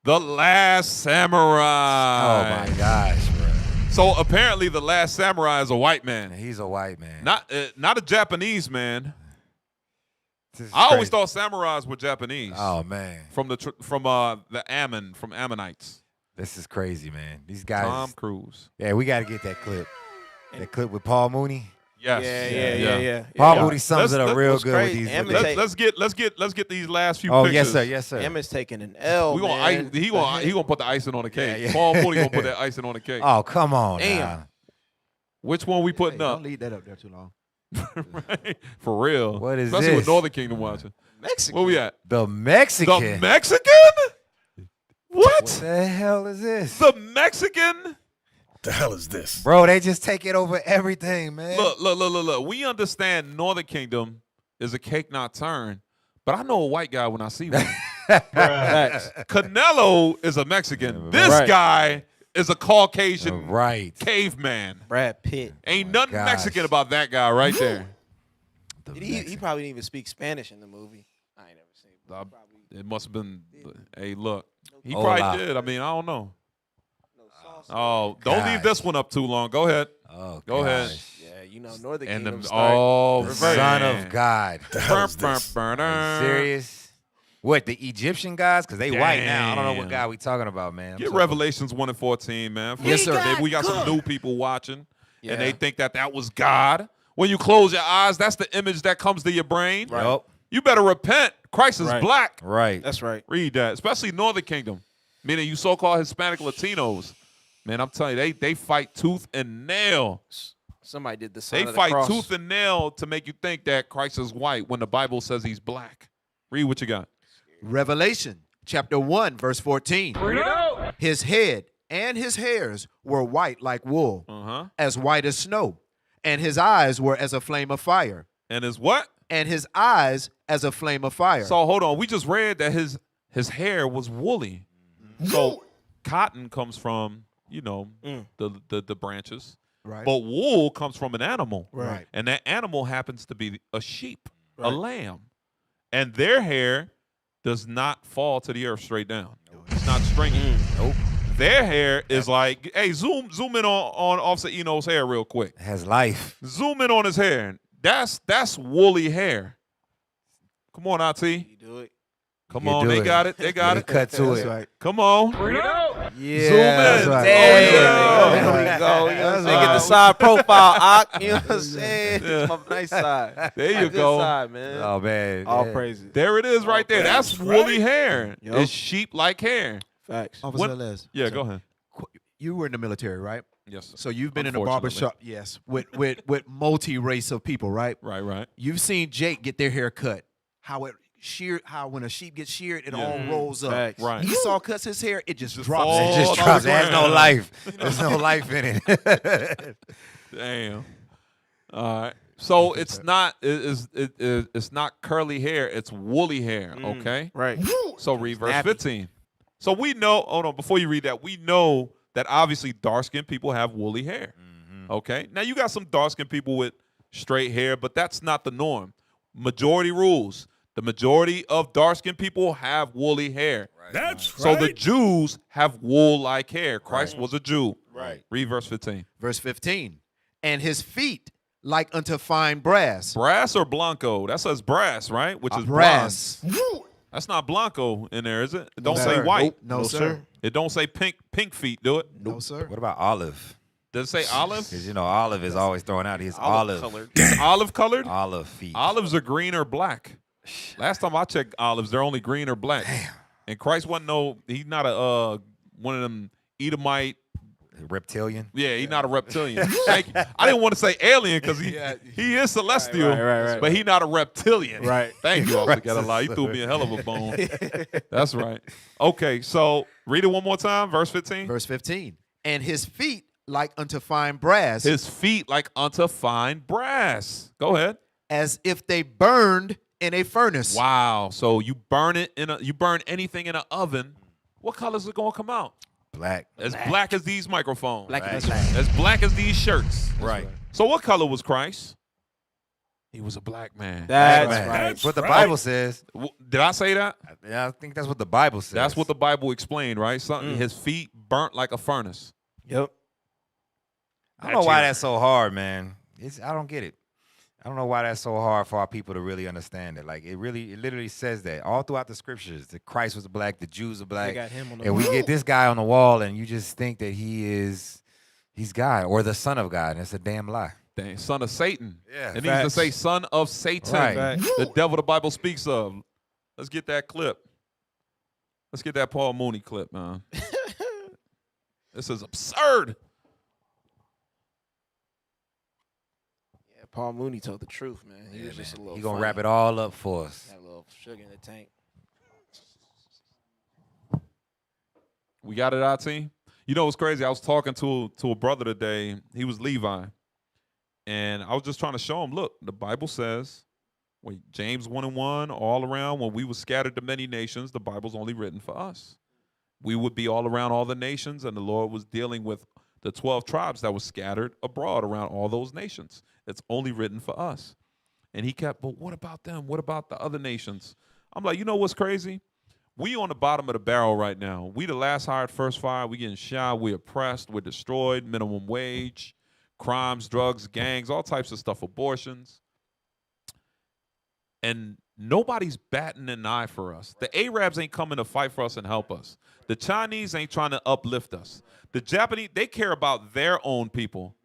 The Last Samurai. Oh, my gosh, bro. So apparently the Last Samurai is a white man. He's a white man. Not a Japanese man. This is I always crazy. thought samurais were Japanese. Oh, man. From Ammonites. This is crazy, man. These guys. Tom Cruise. Yeah, we got to get that clip. That clip with Paul Mooney. Yes. Yeah. Paul Mooney sums it up Let's- real what's good crazy, with these. Emmett with take- this. Let's get these last few Oh, pictures. yes, sir. Emmett's taking an L. We gonna man. he gonna put the icing on the cake. Yeah, yeah. Paul Mooney gonna put that icing on the cake. Oh, come on. Damn. Now. Which one we putting Hey, up? don't leave that up there too long. Right? For real. What is Especially with this? Northern Kingdom watching. Mexican. Where we at? The Mexican. The Mexican? What? What the hell is this? The Mexican? The hell is this? Bro, they just take it over everything, man. Look. We understand Northern Kingdom is a cake not turn, but I know a white guy when I see one. Canelo is a Mexican. This Right. guy is a Caucasian Right. caveman. Brad Pitt. Ain't nothing gosh. Mexican about that guy right there. He probably didn't even speak Spanish in the movie. I ain't never seen it. It must have been. Hey, look, he Hola. probably did. I mean, I don't know. Oh, don't gosh. leave this one up too long. Go ahead. Oh, Go ahead. gosh. Yeah, you know, Northern And Kingdom the start. reverse. Son of God. The hell is this? Are you serious? What, the Egyptian guys? Because they white now. I don't know what Damn. guy we talking about, man. I'm Get so- Revelations 1 and 14, man. Yes, sir. Maybe we got some new people watching, Yeah. and they think that was God. When you close your eyes, that's the image that comes to your brain. Right. Yup. You better repent. Christ is Right. black. Right. That's right. Read that, especially Northern Kingdom, meaning you so-called Hispanic Latinos. Man, I'm telling you, they fight tooth and nail. Somebody did the sign They of the fight cross. tooth and nail to make you think that Christ is white when the Bible says he's black. Read what you got. Revelation chapter 1, verse 14. His head and his hairs were white like wool, as white as snow, and his eyes were as a flame of fire. And his what? And his eyes as a flame of fire. So hold on. We just read that his hair was woolly. So cotton comes from, the branches. Right. But wool comes from an animal. Right. And that animal happens to be a sheep, a lamb. And their hair does not fall to the earth straight down. It's not stringy. Nope. Their hair is like, hey, zoom in on Officer Eno's hair real quick. It has life. Zoom in on his hair. That's woolly hair. Come on, RT. You do it. Come on, they got it. They got it. Cut to it. Right. Come on. Bring it out. Yeah. Zoom in. That's right. There we go. You know what I'm saying? Get the side profile, Ock. You know what I'm saying? Yeah. My nice side. There you My good go. side, man. Oh man. All yeah. praises. There it is right there. That's woolly hair. Yep. It's sheep-like hair. Facts. Officer Les. Yeah, So, go ahead. You were in the military, right? Yes, sir. So you've been in a Unfortunately. barbershop, yes, with multi-race of people, right? Right. You've seen Jake get their hair cut. How when a sheep gets sheared, it all rolls up. Facts. Right. Esau cuts his hair, it just drops. falls. It just Oh, drops. the There's no ground. life. There's no life in it. Damn. All right. So it's not it's not curly hair. It's woolly hair. Okay. Right. So read verse Nappy. 15. So we know. Hold on. Before you read that, we know that obviously dark-skinned people have woolly hair. Okay. Now you got some dark-skinned people with straight hair, but that's not the norm. Majority rules. The majority of dark-skinned people have woolly hair. That's So right. the Jews have wool-like hair. Christ was a Jew. Right. Read verse 15. Verse 15. And his feet like unto fine brass. Brass or Blanco? That says brass, right? Which is brass. bronze. That's not Blanco in there, is it? It don't No, say sir. white. Nope. No, sir. It don't say pink feet, do it? No, sir. What about olive? Does it say olive? Because you know olive is always thrown out. He's olive. colored. It's olive colored? Olive feet. Olives are green or black. Last time I checked olives, they're only green or black. Damn. And Christ wasn't he's not a one of them Edomite. Reptilian. Yeah, he's not a reptilian. Thank you. I didn't want to say alien because he is celestial, Right. but he's not a reptilian. Right. Thank you, Officer He threw me a hell of a bone. That's right. Okay, so read it one more time, verse 15. Verse 15. And his feet like unto fine brass, His feet like unto fine brass. Go ahead. as if they burned in a furnace. Wow. So you burn anything in an oven. What color is it gonna come out? Black. As black as these microphones. Black as As black as these shirts. Right. So what color was Christ? He was a black man. That's Man, right. That's what the Bible says. Did I say that? Yeah, I think that's what the Bible says. That's what the Bible explained, right? Something his feet burnt like a furnace. Yep. I don't know why that's so hard, man. I don't get it. I don't know why that's so hard for our people to really understand it. Like it literally says that all throughout the scriptures. That Christ was black, the Jews are black, got him on the and we wall. get this guy on the wall, and you just think that he's God or the Son of God, and it's a damn lie. Dang, son of Satan. Yeah, It needs to facts. say son of Satan. Right. The devil the Bible speaks of. Let's get that clip. Let's get that Paul Mooney clip, man. This is absurd. Yeah, Paul Mooney told the truth, man. He was just a little. He gonna funny. wrap it all up for us. Got a little sugar in the tank. We got it, our team. You know what's crazy? I was talking to a brother today. He was Levi. And I was just trying to show him, look, the Bible says, James 1:1, all around, when we were scattered to many nations, the Bible's only written for us. We would be all around all the nations, and the Lord was dealing with the 12 tribes that were scattered abroad around all those nations. It's only written for us. And he kept, but what about them? What about the other nations? I'm like, you know what's crazy? We on the bottom of the barrel right now. We the last hired, first fired. We getting shot. We oppressed. We're destroyed. Minimum wage, crimes, drugs, gangs, all types of stuff, abortions. And nobody's batting an eye for us. The Arabs ain't coming to fight for us and help us. The Chinese ain't trying to uplift us. The Japanese, they care about their own people.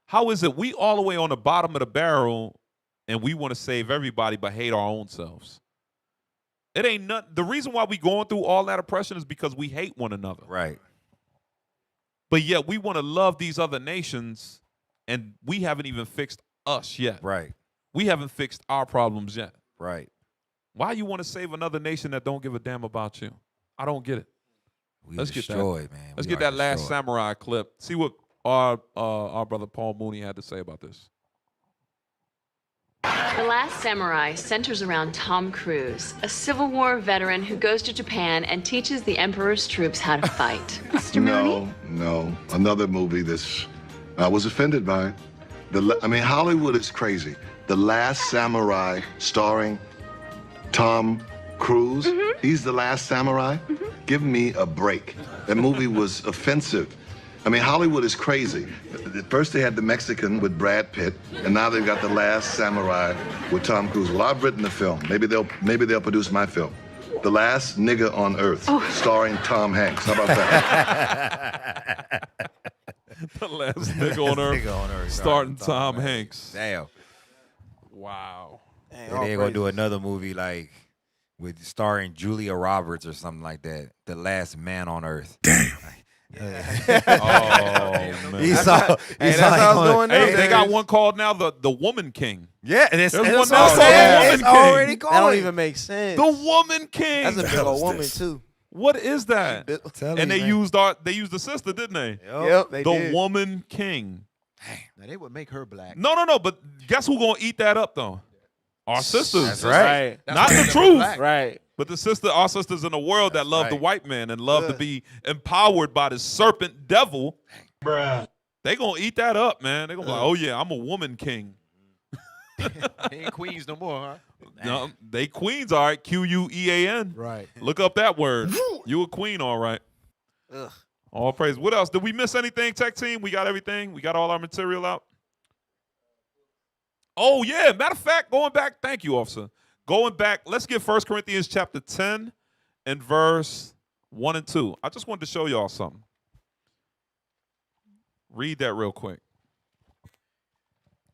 How is it we all the way on the bottom of the barrel and we want to save everybody but hate our own selves? It ain't nothing. The reason why we going through all that oppression is because we hate one another. Right. But yet we want to love these other nations, and we haven't even fixed us yet. Right. We haven't fixed our problems yet. Right. Why you want to save another nation that don't give a damn about you? I don't get it. Let's get destroyed, man. Let's get that last samurai clip. See what our brother Paul Mooney had to say about this. The Last Samurai centers around Tom Cruise, a Civil War veteran who goes to Japan and teaches the Emperor's troops how to fight. Mr. Mooney? No. Another movie that's I was offended by. Hollywood is crazy. The Last Samurai starring Tom Cruise. He's the Last Samurai. Give me a break. That movie was offensive I mean, Hollywood is crazy. First they had the Mexican with Brad Pitt, and now they've got The Last Samurai with Tom Cruise. Well, I've written the film. Maybe they'll produce my film. The Last Nigga on Earth, starring Tom Hanks. How about that? The Last Nigga on Earth, starting Tom Hanks. Damn. Wow. And they're gonna do another movie like with starring Julia Roberts or something like that. The Last Man on Earth. Damn. Oh man. That's how it's going. Hey, they got one called now the Woman King. Yeah, there's one now now called the Woman it's King. already going. That don't even make sense. The Woman King. That's a big old woman too. What is that? And they used the sister, didn't they? Yep, they the did. Woman King. Now they would make her black. No. But guess who gonna eat that up though? Our sisters. That's right. Not the truth. Right. But our sisters in the world that love the white man and love to be empowered by the serpent devil. Bruh. They gonna eat that up, man. They gonna be like, oh yeah, I'm a woman king. They ain't queens no more, huh? No, they queens, all right. Quean. Right. Look up that word. You a queen, all right. Ugh. All praise. What else? Did we miss anything, tech team? We got everything. We got all our material out. Oh yeah. Matter of fact, going back. Thank you, officer. Going back. Let's get 1 Corinthians chapter 10 and verse 1 and 2. I just wanted to show y'all something. Read that real quick.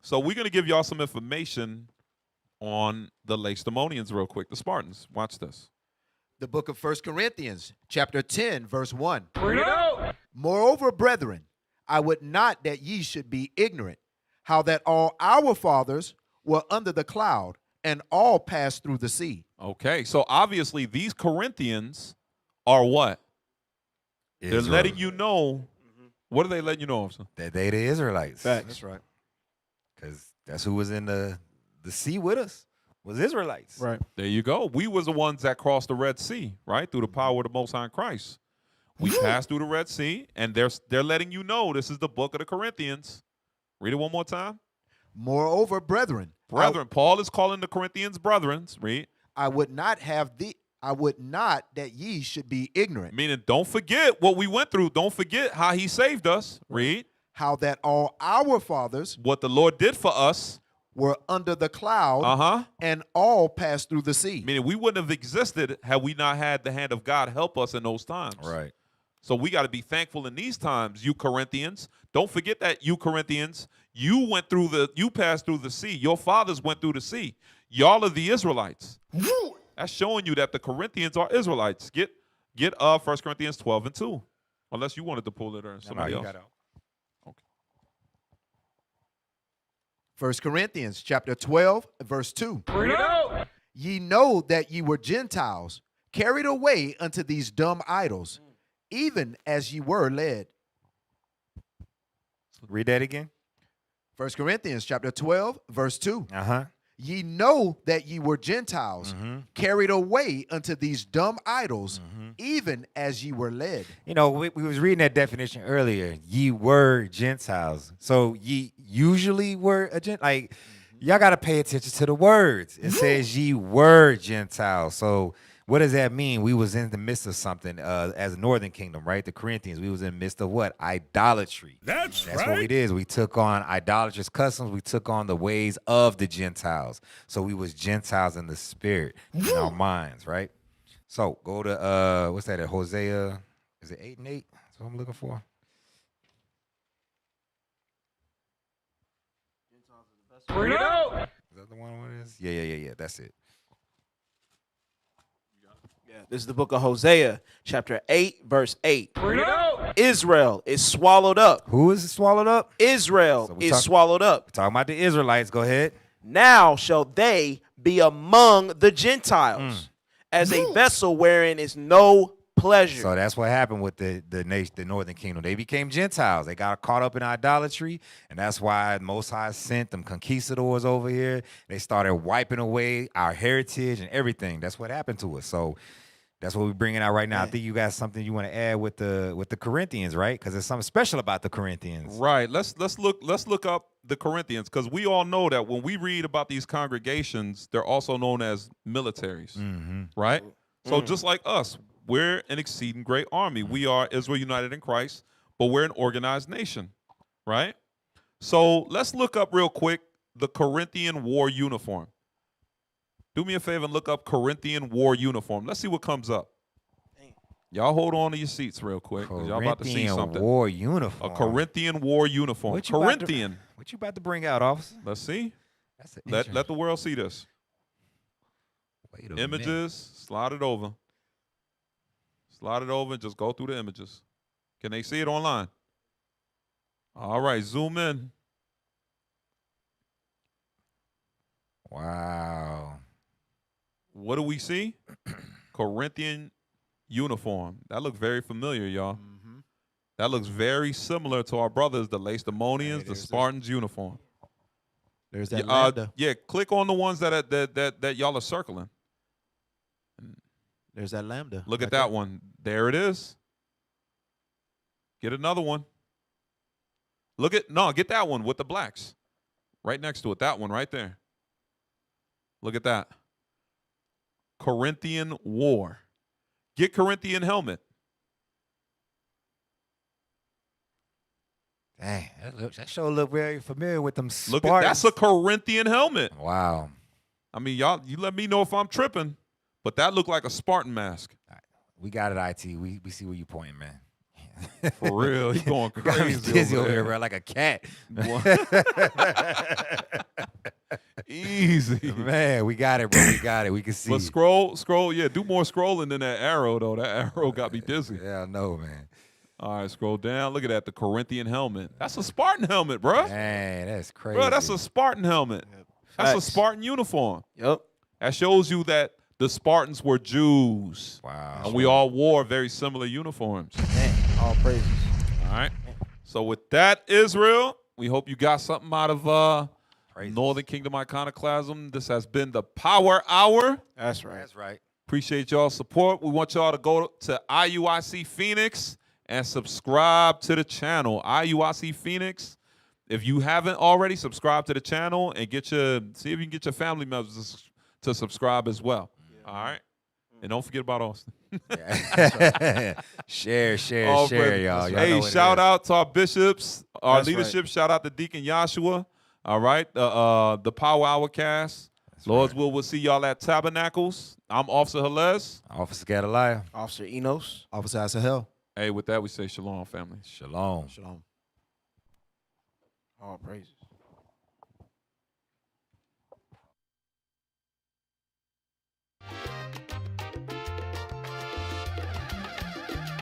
So we're gonna give y'all some information on the Lacedaemonians real quick. The Spartans. Watch this. The book of 1 Corinthians, chapter 10, verse 1. Bring it out. Moreover, brethren, I would not that ye should be ignorant, how that all our fathers were under the cloud, and all passed through the sea. Okay, so obviously these Corinthians are what? They're letting you know. What are they letting you know, officer? That they the Israelites. That's right. Because that's who was in the sea with us, was Israelites. Right. There you go. We was the ones that crossed the Red Sea, right? Through the power of the Most High in Christ. We passed through the Red Sea, and they're letting you know this is the book of the Corinthians. Read it one more time. Moreover, brethren. Paul is calling the Corinthians brethren. Read. I would not that ye should be ignorant. Meaning, don't forget what we went through. Don't forget how he saved us. Read. How that all our fathers, what the Lord did for us, were under the cloud, and all passed through the sea. Meaning we wouldn't have existed had we not had the hand of God help us in those times. Right. So we got to be thankful in these times, you Corinthians. Don't forget that, you Corinthians. You passed through the sea. Your fathers went through the sea. Y'all are the Israelites. That's showing you that the Corinthians are Israelites. Get 1 Corinthians 12 and 2. Unless you wanted to pull it or somebody else. Okay. 1 Corinthians chapter 12, verse 2. Bring it out. Ye know that ye were Gentiles, carried away unto these dumb idols, even as ye were led. Read that again. 1 Corinthians chapter 12, verse 2. Uh-huh. Ye know that ye were Gentiles, carried away unto these dumb idols, even as ye were led. You know, we was reading that definition earlier. Ye were Gentiles. So ye usually were a Gentile. Like, y'all got to pay attention to the words. It says ye were Gentiles. So what does that mean? We was in the midst of something as a northern kingdom, right? The Corinthians, we was in the midst of what? Idolatry. That's right. What we did. We took on idolatrous customs. We took on the ways of the Gentiles. So we was Gentiles in the spirit, in our minds, right? So go to, what's that, Hosea, is it 8 and 8? That's what I'm looking for. Bring it out. Is that the one? What it is? Yeah. That's it. Yeah, this is the book of Hosea, chapter 8, verse 8. Bring it out. Israel is swallowed up. Who is swallowed up? Israel is swallowed up. Talking about the Israelites. Go ahead. Now shall they be among the Gentiles as a vessel wherein is no pleasure. So that's what happened with the northern kingdom. They became Gentiles. They got caught up in idolatry, and that's why Most High sent them conquistadors over here. They started wiping away our heritage and everything. That's what happened to us. So that's what we're bringing out right now. I think you got something you want to add with the Corinthians, right? Because there's something special about the Corinthians. Right. Let's look up the Corinthians, because we all know that when we read about these congregations, they're also known as militaries, right? So just like us, we're an exceeding great army. We are Israel united in Christ, but we're an organized nation, right? So let's look up real quick the Corinthian war uniform. Do me a favor and look up Corinthian war uniform. Let's see what comes up. Y'all hold on to your seats real quick, because y'all about to see something. War uniform. A Corinthian war uniform. What Corinthian. What you about to bring out, officer? Let's see. That's Let the world see this. Wait a Images. minute. Slide it over. Slide it over and just go through the images. Can they see it online? All right, zoom in. Wow. What do we see? Corinthian uniform. That looks very familiar, y'all. That looks very similar to our brothers, the Lacedaemonians, the Spartans uniform. There's that lambda. Yeah, click on the ones that y'all are circling. There's that lambda. Look at that one. There it is. Get another one. Get that one with the blacks. Right next to it. That one right there. Look at that. Corinthian war. Get Corinthian helmet. Dang, that sure look very familiar with them Spartans. Look at that's a Corinthian helmet. Wow. I mean, y'all, you let me know if I'm tripping, but that looked like a Spartan mask. All right. We got it, IT. We see where you pointing, man. For real, you going crazy dizzy over over here, there. bro, like a cat. Easy, man. We got it, bro. We got it. We can see. But scroll. Yeah, do more scrolling than that arrow though. That arrow got me dizzy. Yeah, I know, man. All right, scroll down. Look at that, the Corinthian helmet. That's a Spartan helmet, bro. Man, that's crazy. Bro, that's a Spartan helmet. Yep. That's a Facts. Spartan uniform. Yep. That shows you that the Spartans were Jews. Wow. And we all wore very similar uniforms. Man, all praises. All right. So with that, Israel, we hope you got something out of Northern Kingdom Iconoclasm. This has been the Power Hour. That's right. That's right. Appreciate y'all's support. We want y'all to go to IUIC Phoenix and subscribe to the channel. IUIC Phoenix. If you haven't already, subscribe to the channel and see if you can get your family members to subscribe as well. Yeah. All right. And don't forget about Austin. share, All y'all. Hey, shout out to our bishops, our That's leadership. Right. Shout out to Deacon Joshua. All right. The Power Hour cast. That's Lord's will, we'll see y'all at Tabernacles. I'm Officer Helez. Officer Gadaliah. Officer Enos. Officer Asahel. Hey, with that, we say shalom, family. Shalom. Shalom. All praises.